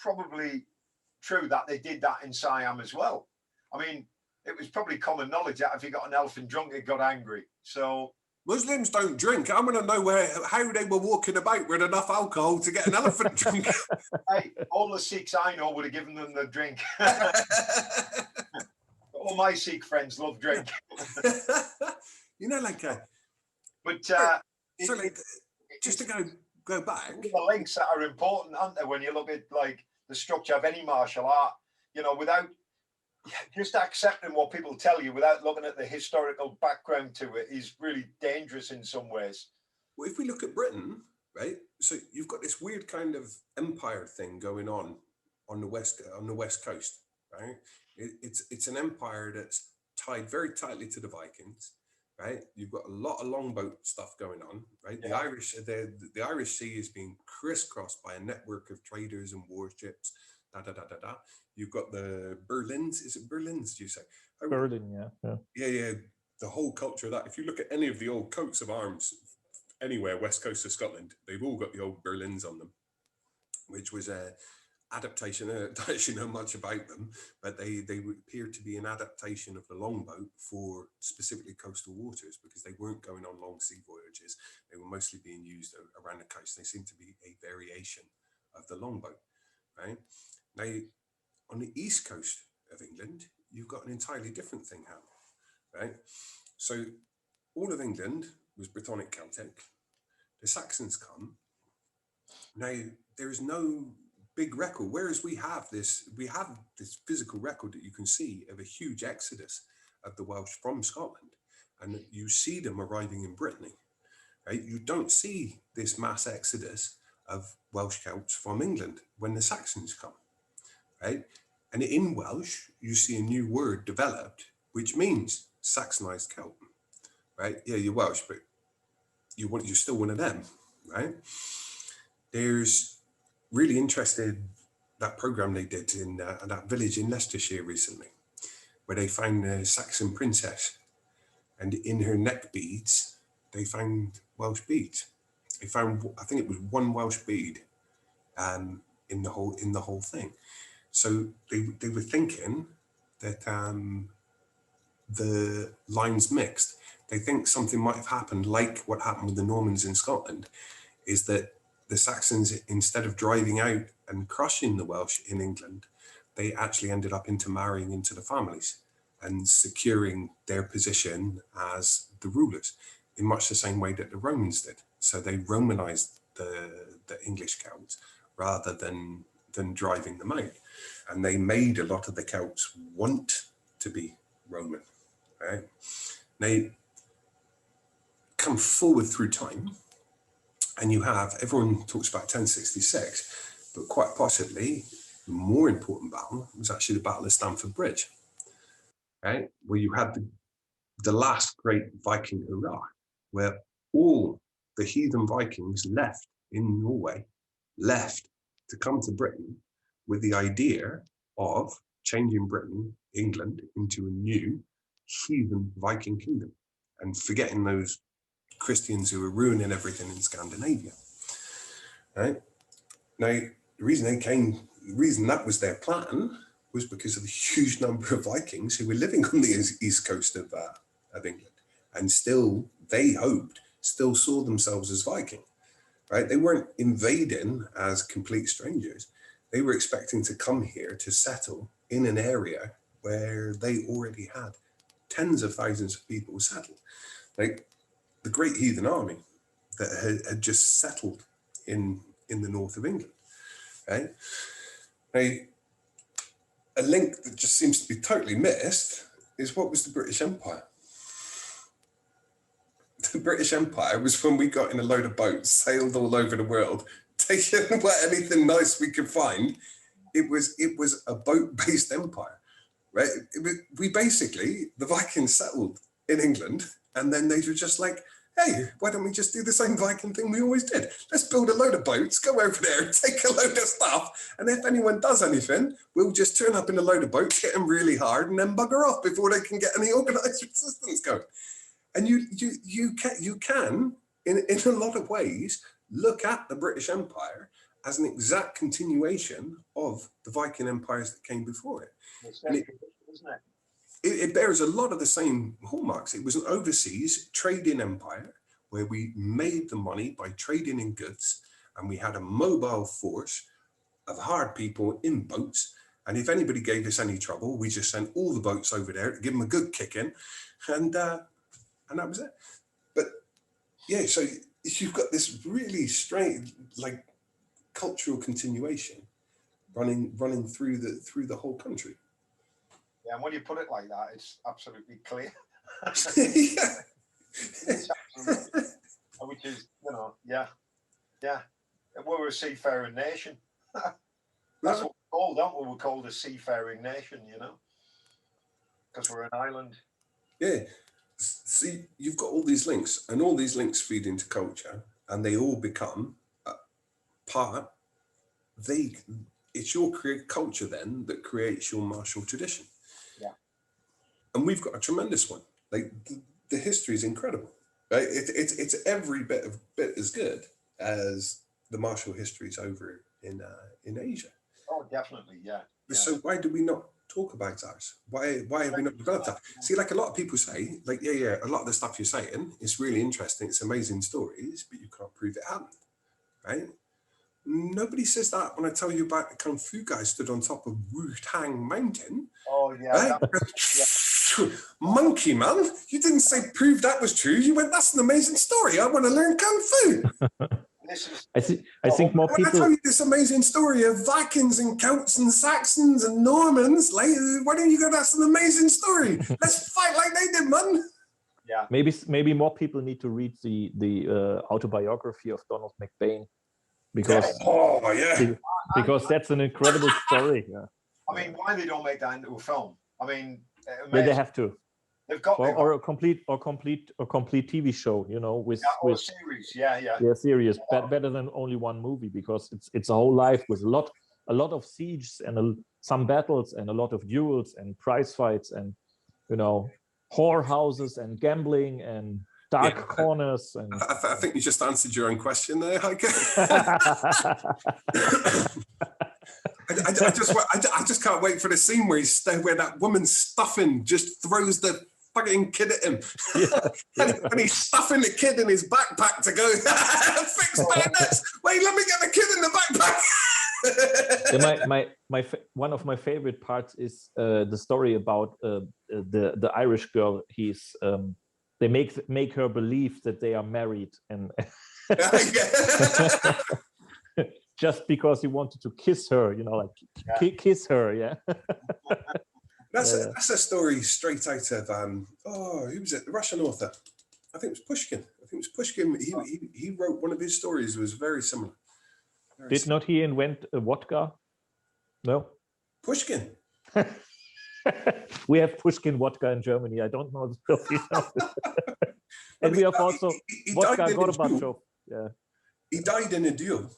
probably true that they did that in Siam as well. I mean, it was probably common knowledge that if you got an elephant drunk, it got angry. So Muslims don't drink. I want to know how they were walking about with enough alcohol to get an elephant drunk. Hey, all the Sikhs I know would have given them the drink. All my Sikh friends love drink. You know, like, but so like, just to go back, the links that are important, aren't there? When you look at like the structure of any martial art, you know, without just accepting what people tell you without looking at the historical background to it is really dangerous in some ways. Well, if we look at Britain, right? So you've got this weird kind of empire thing going on the west coast, right? It's an empire that's tied very tightly to the Vikings, right? You've got a lot of longboat stuff going on, right? Yeah. The Irish Sea is being crisscrossed by a network of traders and warships. You've got the Berlins. Is it Berlins? Do you say? Berlin, yeah. The whole culture of that. If you look at any of the old coats of arms anywhere west coast of Scotland, they've all got the old Berlins on them, which was a adaptation. I don't actually know much about them, but they appear to be an adaptation of the longboat for specifically coastal waters because they weren't going on long sea voyages. They were mostly being used around the coast. They seem to be a variation of the longboat, right? Now, on the east coast of England, you've got an entirely different thing happening, right? So all of England was Brittonic Celtic. The Saxons come. Now, there is no big record, whereas we have this physical record that you can see of a huge exodus of the Welsh from Scotland, and you see them arriving in Brittany, right? You don't see this mass exodus of Welsh Celts from England when the Saxons come, right? And in Welsh, you see a new word developed, which means Saxonized Celt, right? Yeah, you're Welsh, but you're still one of them, right? There's really interested that program they did in that village in Leicestershire recently, where they found a Saxon princess, and in her neck beads, they found Welsh beads. They found, I think it was one Welsh bead in the whole thing. So they were thinking that the lines mixed. They think something might have happened like what happened with the Normans in Scotland, is that the Saxons, instead of driving out and crushing the Welsh in England, they actually ended up intermarrying into the families and securing their position as the rulers in much the same way that the Romans did. So they Romanized the English Celts rather than driving them out. And they made a lot of the Celts want to be Roman, right? They come forward through time, and you have, everyone talks about 1066, but quite possibly the more important battle was actually the Battle of Stamford Bridge, right? Where you had the last great Viking hurrah, where all the heathen Vikings left in Norway, left to come to Britain with the idea of changing Britain, England, into a new heathen Viking kingdom and forgetting those Christians who were ruining everything in Scandinavia, right? Now, the reason that was their plan was because of the huge number of Vikings who were living on the east coast of England, and still, they hoped, still saw themselves as Viking, right? They weren't invading as complete strangers. They were expecting to come here to settle in an area where they already had tens of thousands of people settled. Like the Great Heathen Army that had just settled in the north of England, right? Now, a link that just seems to be totally missed is what was the British Empire? The British Empire was when we got in a load of boats, sailed all over the world, taking anything nice we could find. It was a boat-based empire, right? We basically, the Vikings settled in England, and then they were just like, hey, why don't we just do the same Viking thing we always did? Let's build a load of boats, go over there, take a load of stuff, and if anyone does anything, we'll just turn up in a load of boats, hit them really hard, and then bugger off before they can get any organised resistance going. And you can in a lot of ways look at the British Empire as an exact continuation of the Viking empires that came before it. Isn't it? It bears a lot of the same hallmarks. It was an overseas trading empire where we made the money by trading in goods, and we had a mobile force of hard people in boats. And if anybody gave us any trouble, we just sent all the boats over there to give them a good kicking, and that was it. But yeah, so you've got this really strange, like, cultural continuation running through the whole country. Yeah, and when you put it like that, it's absolutely clear. Yeah. It's absolutely, which is, yeah. We're a seafaring nation. That's what we're called, aren't we? We're called a seafaring nation, because we're an island. Yeah. See, you've got all these links, and all these links feed into culture, and they all become part. It's your culture then that creates your martial tradition. Yeah. And we've got a tremendous one. Like the history is incredible, right? It's every bit as good as the martial histories over in Asia. Oh, definitely, yeah. So why do we not talk about ours? Why have we not developed that? See, like a lot of people say, like, yeah, a lot of the stuff you're saying is really interesting. It's amazing stories, but you can't prove it happened, right? Nobody says that when I tell you about the Kung Fu guy stood on top of Wu-Tang Mountain. Oh, yeah. Right? Monkey man, you didn't say prove that was true. You went, that's an amazing story. I want to learn Kung Fu. I think more people. I tell you this amazing story of Vikings and Celts and Saxons and Normans. Like, why don't you go? That's an amazing story. Let's fight like they did, man. Yeah. Maybe more people need to read the autobiography of Donald McBain, because because that's an incredible story. Yeah. I mean, why they don't make that into a film? I mean, they have to. They've got or a complete TV show, with a series, series, better than only one movie, because it's a whole life with a lot of sieges and some battles and a lot of duels and prize fights and whorehouses and gambling and dark corners. And I think you just answered your own question there, Haggis. I just can't wait for the scene where that woman's stuffing just throws the fucking kid at him. And he's stuffing the kid in his backpack to go fix bayonets. Wait, let me get the kid in the backpack. One of my favorite parts is the story about the Irish girl. They make her believe that they are married, and just because he wanted to kiss her, kiss her, yeah. That's a story straight out of who was it? The Russian author. I think it was Pushkin. He wrote one of his stories was very similar. Did not he invent vodka? No. Pushkin. We have Pushkin vodka in Germany. I don't know the Sophie. And we have also vodka Gorbachev. Yeah. He died in a duel.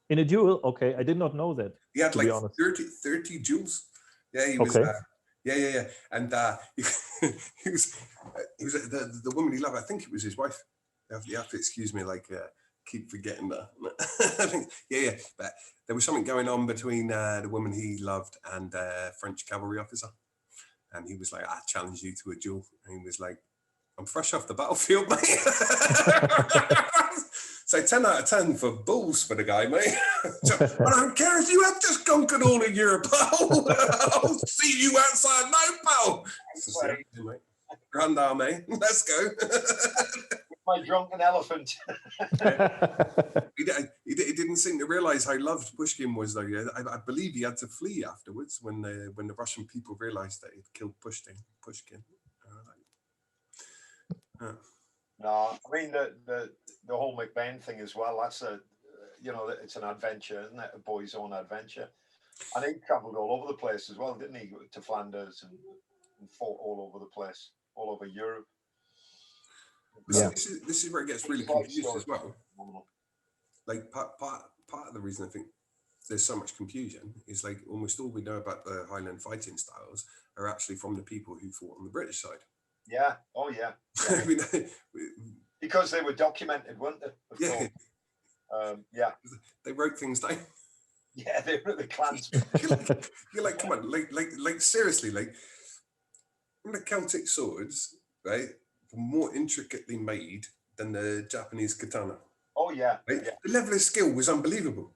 In a duel? Okay, I did not know that. He had like 30 duels. Yeah, he was. Okay. Yeah. And he was the woman he loved. I think it was his wife. You have to excuse me, like keep forgetting that. I think, yeah. But there was something going on between the woman he loved and a French cavalry officer, and he was like, "I challenge you to a duel," and he was like, "I'm fresh off the battlefield, mate." So 10 out of 10 for bulls for the guy, mate. I don't care if you have just conquered all of Europe, pal. I'll see you outside now, pal. Grand Army, let's go. My drunken elephant. He didn't seem to realise how loved Pushkin was, though. I believe he had to flee afterwards when the Russian people realised that he'd killed Pushkin. No, I mean the whole McBain thing as well. That's it's an adventure, isn't it? A boy's own adventure. And he travelled all over the place as well, didn't he? To Flanders and fought all over the place, all over Europe. Yeah. This is where it gets really confused as well. Like part of the reason I think there's so much confusion is like almost all we know about the Highland fighting styles are actually from the people who fought on the British side. Yeah. Oh, yeah. I mean, because they were documented, weren't they? Yeah. They wrote things down. Yeah, they were the clans. You're like, come on, like seriously, like the Celtic swords, right, were more intricately made than the Japanese katana. Oh yeah. Right? Yeah. The level of skill was unbelievable.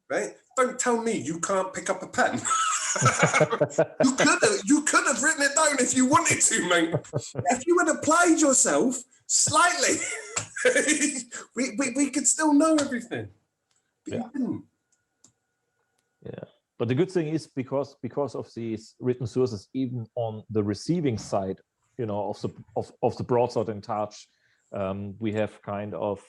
Right? Don't tell me you can't pick up a pen. you could have written it down if you wanted to, mate. If you had applied yourself slightly, we could still know everything. But you didn't. Yeah. But the good thing is because of these written sources, even on the receiving side, of the broadsword and targe, we have kind of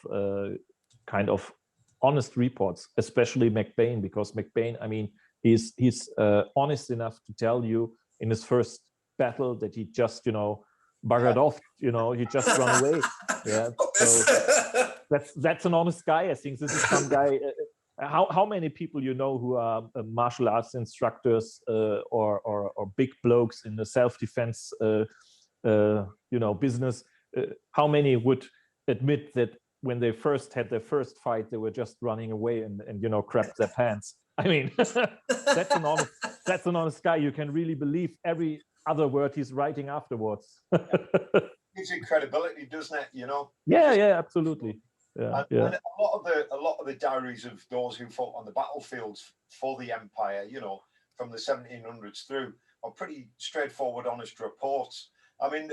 honest reports, especially McBain, because McBain, I mean, he's honest enough to tell you in his first battle that he just buggered off, he just run away. Yeah, so that's an honest guy. I think this is some guy. How many people who are martial arts instructors or big blokes in the self-defense business? How many would admit that when they first had their first fight, they were just running away and crapped their pants? I mean, that's an honest guy. You can really believe every other word he's writing afterwards. Gives you credibility, doesn't it? Yeah, absolutely. Yeah, and a lot of the diaries of those who fought on the battlefields for the empire, from the 1700s through, are pretty straightforward, honest reports. I mean,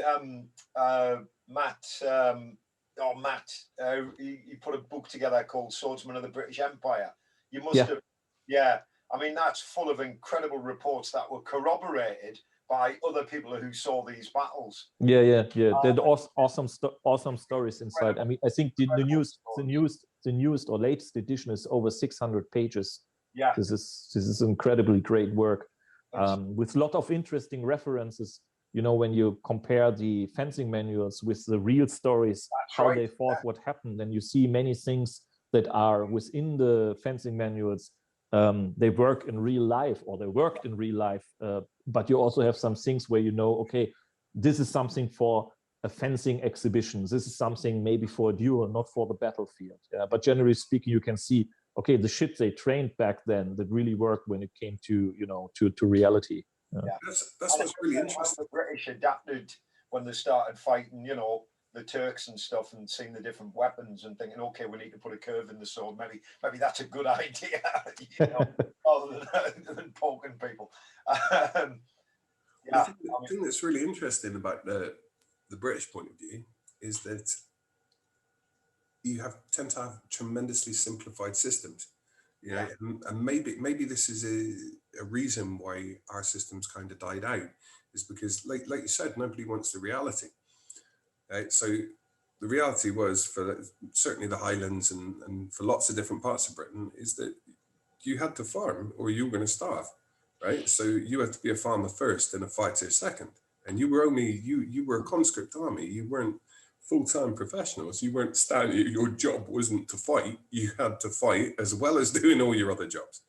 Matt, he put a book together called Swordsman of the British Empire. You must have, yeah. I mean, that's full of incredible reports that were corroborated by other people who saw these battles. Yeah. There's awesome stories inside. I mean, I think the newest or latest edition is over 600 pages. Yeah, this is incredibly great work, with a lot of interesting references. When you compare the fencing manuals with the real stories, how they fought, what happened, and you see many things that are within the fencing manuals. They work in real life, or they worked in real life, but you also have some things where okay, this is something for a fencing exhibition. This is something maybe for a duel, not for the battlefield. Yeah, but generally speaking, you can see, okay, the shit they trained back then that really worked when it came to to reality. Yeah. That's what's really interesting. The British adapted when they started fighting, the Turks and stuff, and seeing the different weapons and thinking, okay, we need to put a curve in the sword. Maybe that's a good idea, rather than poking people. The thing that's really interesting about the British point of view is that you tend to have tremendously simplified systems. And maybe this is a reason why our systems kind of died out, is because, like you said, nobody wants the reality. Right? So the reality was, for certainly the Highlands and for lots of different parts of Britain, is that you had to farm or you were going to starve. right? So you had to be a farmer first and a fighter second. And you were only, you were a conscript army. You weren't full-time professionals. You weren't standing, your job wasn't to fight. You had to fight as well as doing all your other jobs.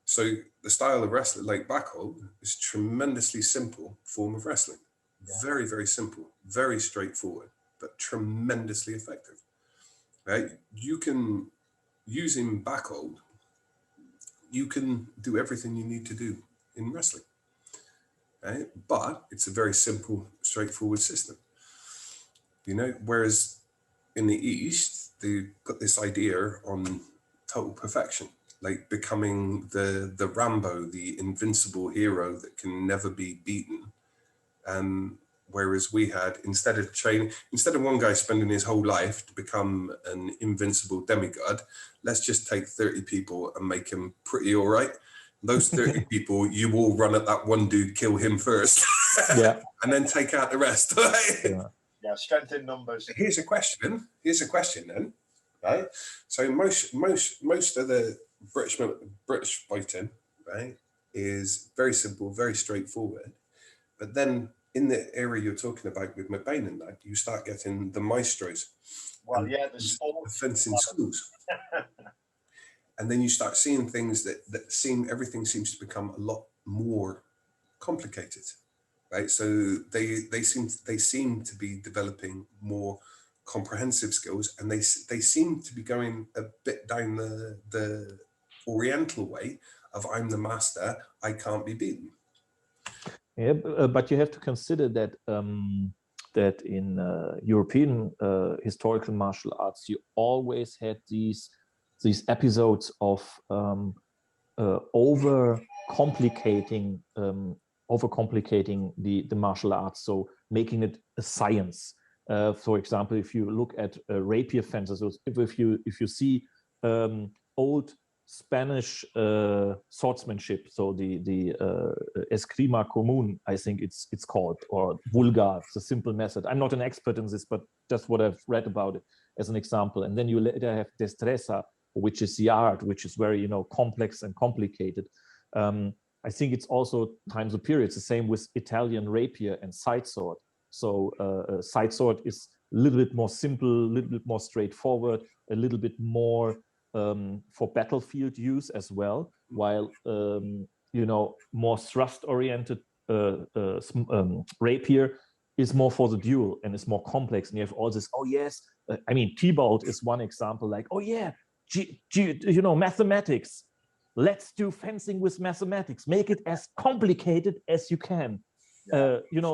So the style of wrestling, like backhold, is a tremendously simple form of wrestling. Yeah. Very, very simple, very straightforward, but tremendously effective, right? You can, using backhold, you can do everything you need to do in wrestling, right? But it's a very simple, straightforward system, you know, whereas in the East, they put this idea on total perfection, like becoming the Rambo, the invincible hero that can never be beaten. Whereas we had, instead of one guy spending his whole life to become an invincible demigod, let's just take 30 people and make him pretty all right. Those 30 people, you all run at that one dude, kill him first, yeah, and then take out the rest. Right? Yeah, strength in numbers. Here's a question then, right? So most of the British fighting, right, is very simple, very straightforward. But then in the area you're talking about with McBain and that, you start getting the maestros. Well, yeah, the fencing schools. And then you start seeing things that everything seems to become a lot more complicated, right? So they seem to be developing more comprehensive skills, and they seem to be going a bit down the Oriental way of I'm the master, I can't be beaten. Yeah, but you have to consider that that in European historical martial arts, you always had these episodes of overcomplicating the martial arts, so making it a science. For example, if you look at rapier fences, if you see old Spanish swordsmanship, so the eskrima común, I think it's called, or vulgar, it's a simple method. I'm not an expert in this, but just what I've read about it as an example. And then you later have destreza, which is the art, which is very, complex and complicated. I think it's also times of periods, the same with Italian rapier and side sword. So side sword is a little bit more simple, a little bit more straightforward, a little bit more for battlefield use as well, while more thrust-oriented rapier is more for the duel and is more complex. And you have all this. Oh yes, I mean T-bolt is one example. Like, oh yeah, mathematics. Let's do fencing with mathematics. Make it as complicated as you can.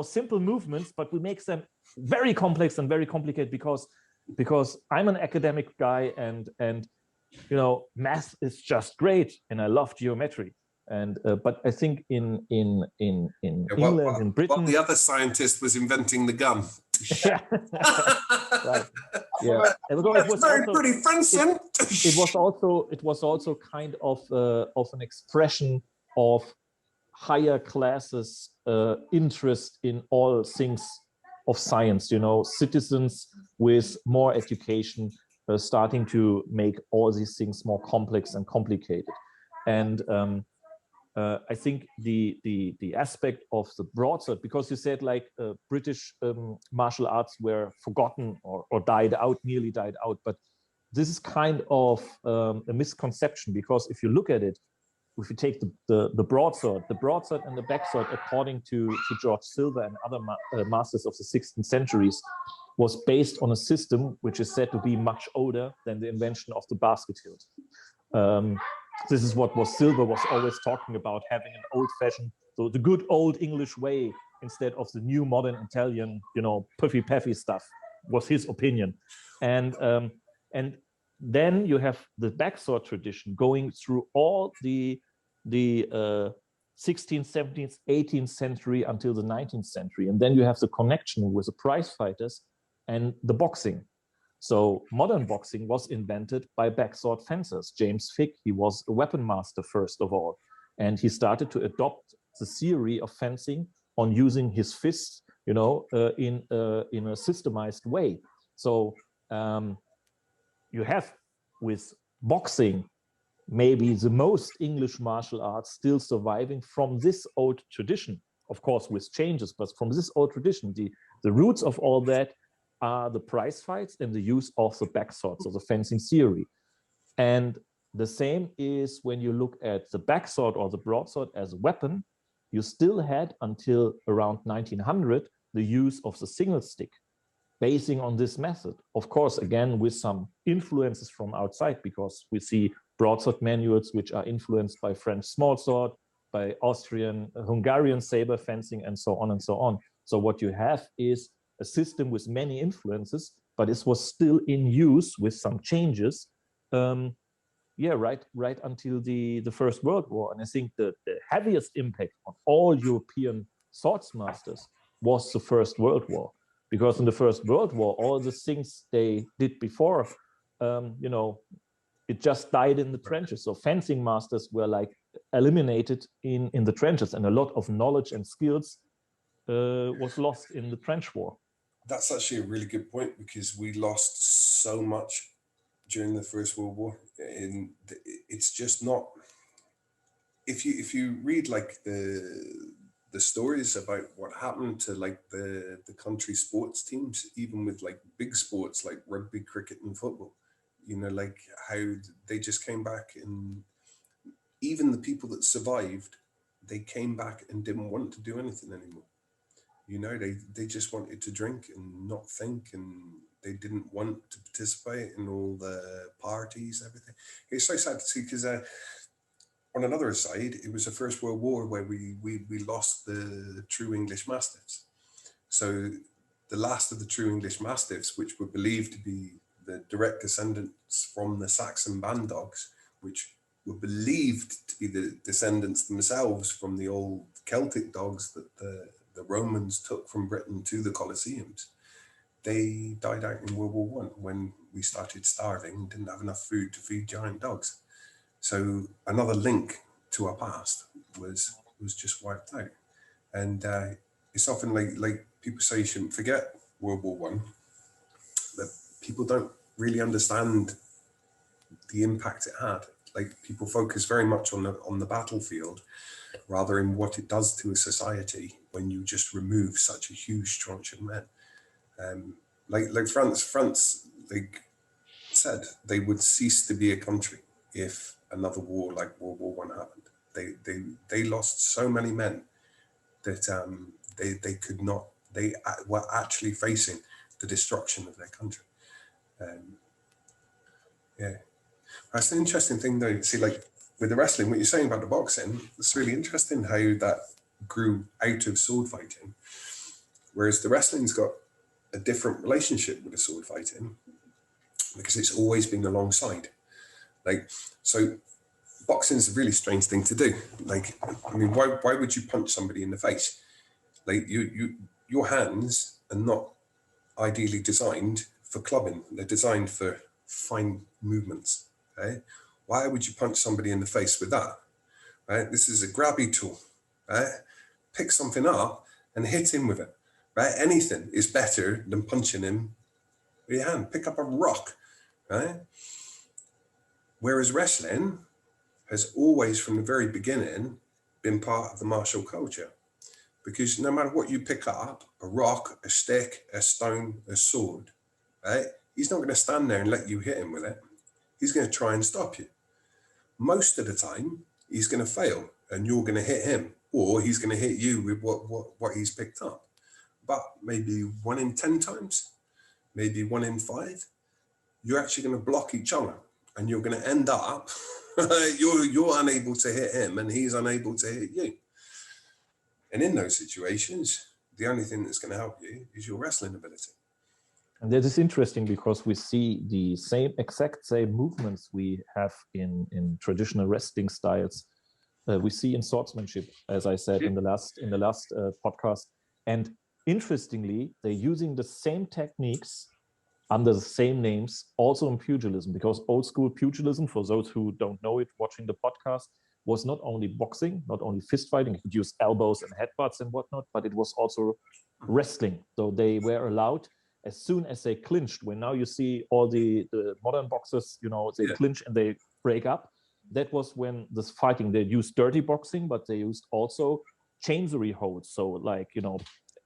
Simple movements, but we make them very complex and very complicated because I'm an academic guy and math is just great, and I love geometry. And but I think in England, in Britain, the other scientist was inventing the gun. Yeah, right. Yeah, it was very pretty, Frenson. It was also kind of an expression of higher classes' interest in all things of science. Citizens with more education starting to make all these things more complex and complicated. And I think the aspect of the broadsword, because you said like British martial arts were forgotten or nearly died out, but this is kind of a misconception, because if you look at it, if you take the broadsword and the backsword, according to George Silver and other masters of the 16th centuries, was based on a system which is said to be much older than the invention of the basket hilt. This is what Silver was always talking about, having an old-fashioned, so the good old English way instead of the new modern Italian, puffy stuff, was his opinion. And then you have the backsword tradition going through all the 16th, 17th, 18th century until the 19th century. And then you have the connection with the prize fighters and the boxing. So modern boxing was invented by backsword fencers. James Fick, he was a weapon master first of all, and he started to adopt the theory of fencing on using his fists, in a systemized way. So you have with boxing maybe the most English martial arts still surviving from this old tradition, of course with changes, but from this old tradition. The roots of all that are the prize fights and the use of the backsword, so the fencing theory. And the same is when you look at the backsword or the broadsword as a weapon, you still had until around 1900 the use of the single stick, basing on this method. Of course, again, with some influences from outside, because we see broadsword manuals which are influenced by French smallsword, by Austrian, Hungarian saber fencing, and so on and so on. So what you have is a system with many influences, but it was still in use with some changes, right until the First World War. And I think the heaviest impact on all European swords masters was the First World War, because in the First World War, all the things they did before, it just died in the trenches. So fencing masters were like eliminated in the trenches, and a lot of knowledge and skills was lost in the trench war. That's actually a really good point, because we lost so much during the First World War. And it's just not, if you read like the stories about what happened to like the country sports teams, even with like big sports like rugby, cricket and football, like how they just came back, and even the people that survived, they came back and didn't want to do anything anymore. They just wanted to drink and not think, and they didn't want to participate in all the parties, everything. It's so sad to see, because on another side, it was the First World War where we lost the true English Mastiffs. So the last of the true English Mastiffs, which were believed to be the direct descendants from the Saxon band dogs, which were believed to be the descendants themselves from the old Celtic dogs that the Romans took from Britain to the Colosseums, they died out in World War I when we started starving and didn't have enough food to feed giant dogs. So another link to our past was just wiped out. And it's often like people say you shouldn't forget World War I, but people don't really understand the impact it had. Like, people focus very much on the battlefield rather than what it does to a society when you just remove such a huge tranche of men. Like France, like said, they would cease to be a country if another war like World War I happened. They lost so many men that they could not. They were actually facing the destruction of their country. Yeah, that's an interesting thing though. See, like with the wrestling, what you're saying about the boxing, it's really interesting how that grew out of sword fighting, whereas the wrestling's got a different relationship with the sword fighting because it's always been alongside. Like, so boxing is a really strange thing to do. Like, I mean, why would you punch somebody in the face? Like, your hands are not ideally designed for clubbing. They're designed for fine movements. Okay, why would you punch somebody in the face with that? Right, this is a grabby tool. Right, pick something up and hit him with it. Right, anything is better than punching him with your hand. Pick up a rock. Right. Whereas wrestling has always, from the very beginning, been part of the martial culture. Because no matter what you pick up, a rock, a stick, a stone, a sword, right? He's not going to stand there and let you hit him with it. He's going to try and stop you. Most of the time, he's going to fail and you're going to hit him, or he's going to hit you with what he's picked up. But maybe 1 in 10 times, maybe 1 in 5, you're actually going to block each other and you're going to end up, you're unable to hit him and he's unable to hit you. And in those situations, the only thing that's going to help you is your wrestling ability. And that is interesting because we see the exact same movements we have in traditional wrestling styles. We see in swordsmanship, as I said in the last podcast. And interestingly, they're using the same techniques under the same names also in pugilism, because old school pugilism, for those who don't know it watching the podcast, was not only boxing, not only fist fighting, you could use elbows and headbutts and whatnot, but it was also wrestling. So they were allowed, as soon as they clinched, when now you see all the modern boxers, they clinch and they break up. that was when this fighting, they used dirty boxing, but they used also chancery holds. So like, you know,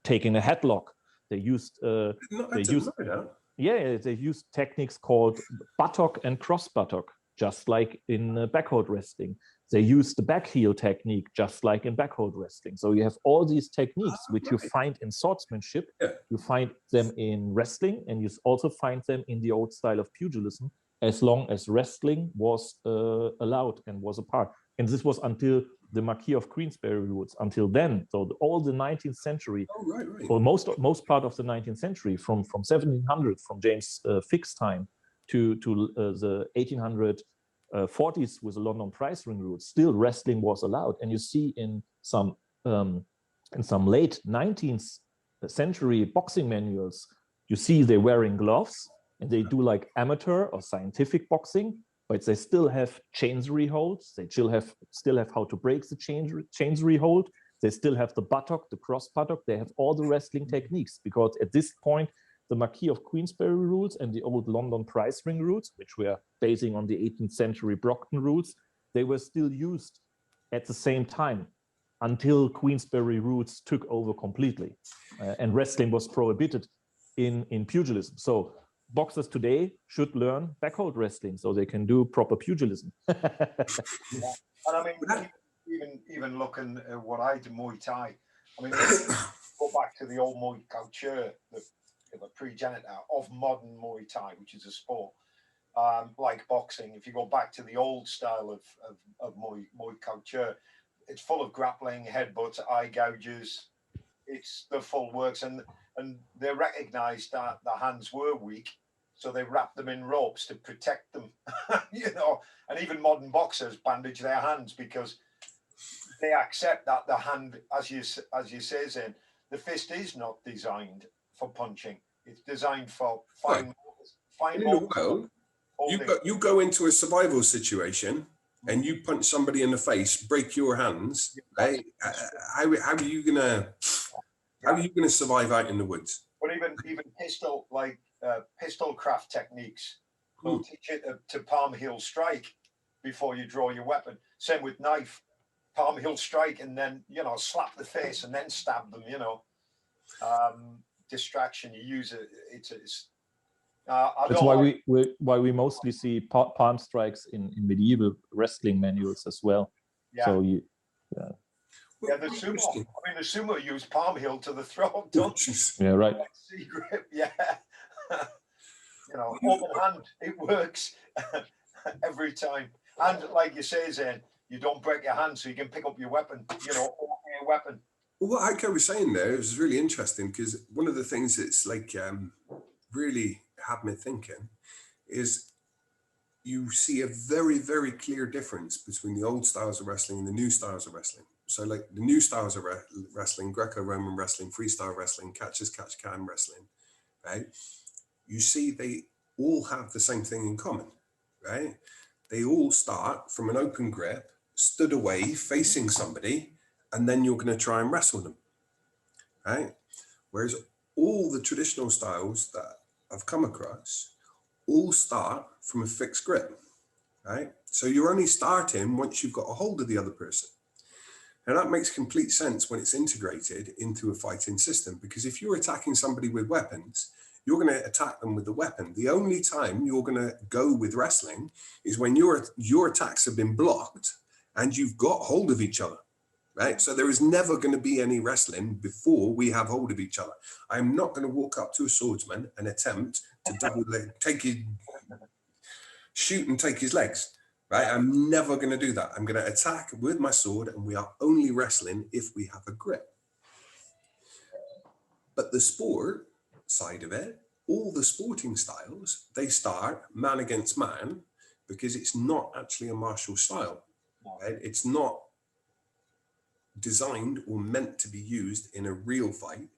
taking a headlock. They used they used techniques called buttock and cross buttock, just like in backhold wrestling. They used the back heel technique, just like in backhold wrestling. So you have all these techniques which you find in swordsmanship. You find them in wrestling, and you also find them in the old style of pugilism, as long as wrestling was allowed and was a part. And this was until the Marquis of Queensberry rules. Until then, so all the 19th century, or most part of the 19th century, from 1700, from James Fick's time to the 1840s with the London prize ring rules, still wrestling was allowed. And you see in some late 19th century boxing manuals, you see they're wearing gloves and they do like amateur or scientific boxing, but they still have chancery holds. They still have how to break the chancery hold. They still have the buttock, the cross buttock. They have all the wrestling techniques, because at this point, the Marquis of Queensberry rules and the old London prize ring rules, which were basing on the 18th century Brockton rules, they were still used at the same time until Queensberry rules took over completely, and wrestling was prohibited in pugilism. So boxers today should learn backhold wrestling so they can do proper pugilism. Yeah. And I mean, even looking at what I do, Muay Thai, I mean, go back to the old Muay culture, the progenitor of modern Muay Thai, which is a sport like boxing. If you go back to the old style of Muay culture, it's full of grappling, headbutts, eye gouges. It's the full works, and they recognised that the hands were weak, so they wrapped them in ropes to protect them. You know, and even modern boxers bandage their hands because they accept that the hand, as you say, Zane, the fist is not designed for punching. It's designed for fine moves. You go into a survival situation and you punch somebody in the face, break your hands, right? How are you gonna survive out in the woods? But even pistol craft techniques, they'll teach you to palm heel strike before you draw your weapon. Same with knife, palm heel strike, and then, you know, slap the face and then stab them. You know, distraction. You use it. That's why we mostly see palm strikes in medieval wrestling manuals as well. Yeah. So the sumo. I mean, the sumo use palm heel to the throat, don't they? Yeah, right. C grip, yeah. You know, open hand, it works every time. And like you say, Zane, you don't break your hand, so you can pick up your weapon. You know, your weapon. Well, what Heiko was saying there was really interesting, because one of the things that's like really had me thinking is you see a very, very clear difference between the old styles of wrestling and the new styles of wrestling. So like the new styles of wrestling, Greco-Roman wrestling, freestyle wrestling, catch-as-catch-can wrestling, right? You see they all have the same thing in common, right? They all start from an open grip, stood away, facing somebody, and then you're going to try and wrestle them, right? Whereas all the traditional styles that I've come across all start from a fixed grip, right? So you're only starting once you've got a hold of the other person. And that makes complete sense when it's integrated into a fighting system, because if you're attacking somebody with weapons, you're going to attack them with the weapon. The only time you're going to go with wrestling is when your attacks have been blocked and you've got hold of each other, right? So there is never going to be any wrestling before we have hold of each other. I'm not going to walk up to a swordsman and attempt to shoot and take his legs, right? I'm never going to do that. I'm going to attack with my sword, and we are only wrestling if we have a grip. But the sport side of it, all the sporting styles, they start man against man, because it's not actually a martial style, right? It's not designed or meant to be used in a real fight.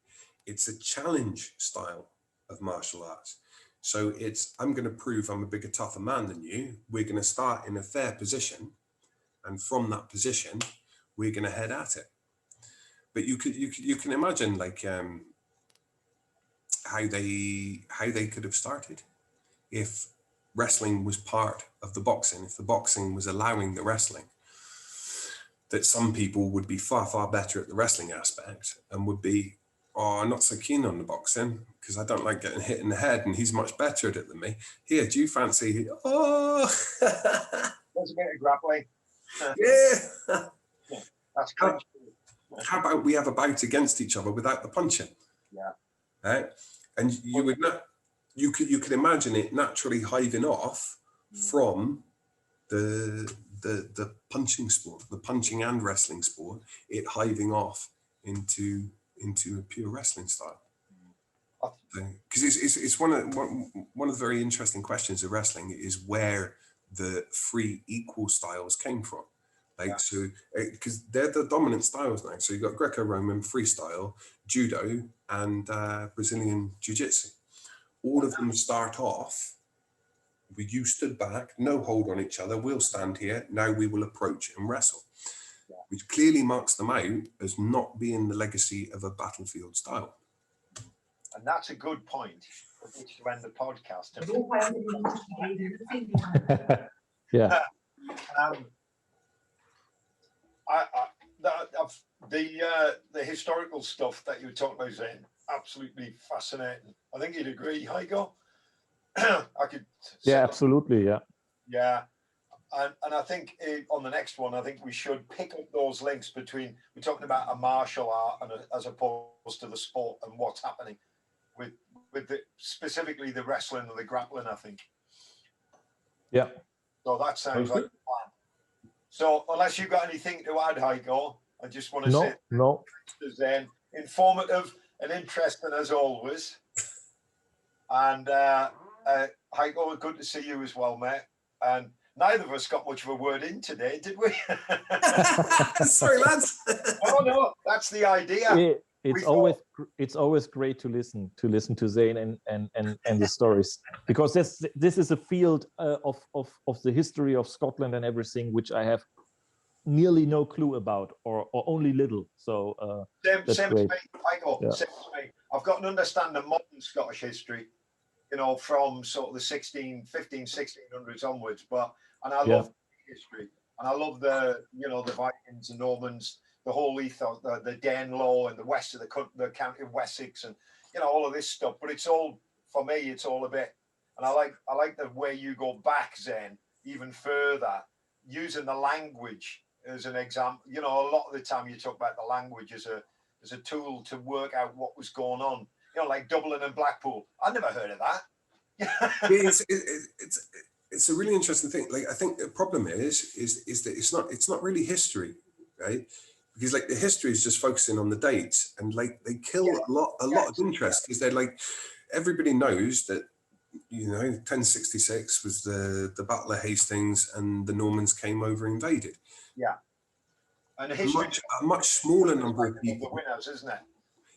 It's a challenge style of martial arts. So it's, I'm going to prove I'm a bigger, tougher man than you. We're going to start in a fair position, and from that position, we're going to head at it. But you can imagine like how they could have started if wrestling was part of the boxing, if the boxing was allowing the wrestling, that some people would be far, far better at the wrestling aspect and would be, oh, I'm not so keen on the boxing because I don't like getting hit in the head and he's much better at it than me. Here, do you fancy, oh. There's a bit of grappling. Yeah. That's good. How about we have a bout against each other without the punching? Yeah. Right? And you would not, you could imagine it naturally hiving off from the punching sport, the punching and wrestling sport, it hiving off into a pure wrestling style. Because it's one of the very interesting questions of wrestling is where the three equal styles came from. Like, so, because they're the dominant styles now. So you've got Greco-Roman, freestyle, judo, and Brazilian jiu-jitsu. All of them start off with you stood back, no hold on each other, we'll stand here, now we will approach and wrestle. Which clearly marks them out as not being the legacy of a battlefield style. And that's a good point for which to end the podcast. Yeah. The historical stuff that you were talking about, Zane, absolutely fascinating. I think you'd agree, Heiko. I could. Yeah, absolutely. Yeah. Yeah, and I think on the next one, I think we should pick up those links between we're talking about a martial art and as opposed to the sport and what's happening with specifically the wrestling and the grappling. I think. Yeah. So that sounds like a plan. So unless you've got anything to add, Heiko, I just want to say no. Zen, informative and interesting as always. And Heiko, good to see you as well, mate. And neither of us got much of a word in today, did we? Sorry, lads. No, that's the idea. It's always great to listen to Zane and the stories, because this is a field of the history of Scotland and everything which I have nearly no clue about or only little. So same that's as great. me, Michael. Yeah. Same as me. I've got an understanding of modern Scottish history, you know, from sort of the 1600s onwards. And I love history, and I love the Vikings and Normans, the whole ethos, the Danelaw and the west of the county of Wessex, and all of this stuff. But it's all, for me, it's all a bit. And I like the way you go back, Zen, even further, using the language as an example. A lot of the time you talk about the language as a tool to work out what was going on. Like Dublin and Blackpool. I never heard of that. It's a really interesting thing. Like, I think the problem is that it's not really history, right? Because like the history is just focusing on the dates, and like they kill a lot of interest, because they're like, everybody knows that 1066 was the Battle of Hastings and the Normans came over and invaded. Yeah. And history, a much smaller number of people. The winners, isn't it?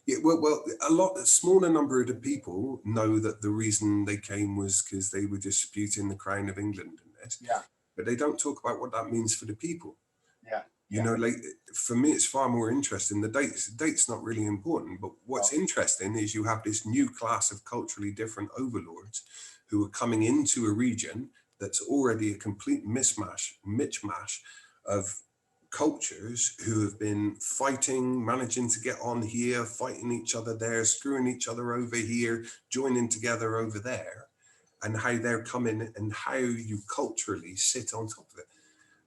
Yeah, well, a smaller number of the people know that the reason they came was because they were disputing the crown of England and this. Yeah. But they don't talk about what that means for the people. Yeah. Like, for me, it's far more interesting. The date's not really important, but what's interesting is you have this new class of culturally different overlords who are coming into a region that's already a complete mismatch of cultures who have been fighting, managing to get on here, fighting each other there, screwing each other over here, joining together over there, and how they're coming and how you culturally sit on top of it.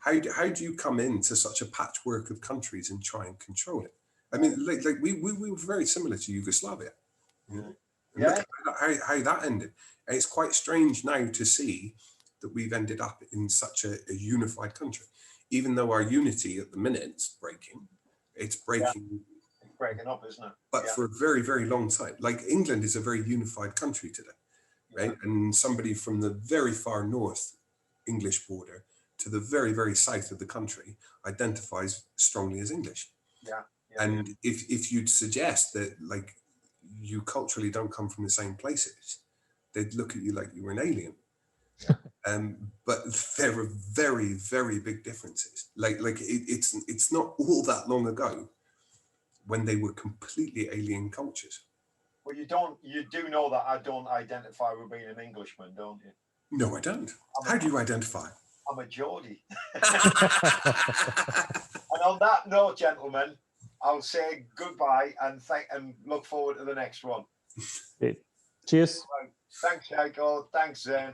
How do you come into such a patchwork of countries and try and control it? I mean, like we were very similar to Yugoslavia. Look at how that ended. And it's quite strange now to see that we've ended up in such a unified country. Even though our unity at the minute's breaking, it's breaking. Yeah. It's breaking up, isn't it? But for a very, very long time. Like England is a very unified country today, right? And somebody from the very far north English border to the very, very south of the country identifies strongly as English. Yeah. And if you'd suggest that, like, you culturally don't come from the same places, they'd look at you like you were an alien. But there are very, very big differences. It's not all that long ago when they were completely alien cultures. Well, you do know that I don't identify with being an Englishman, don't you? No, I don't. How do you identify? I'm a Geordie. And on that note, gentlemen, I'll say goodbye and look forward to the next one. Okay. Cheers. Right. Thanks, Heiko. Thanks, Zane.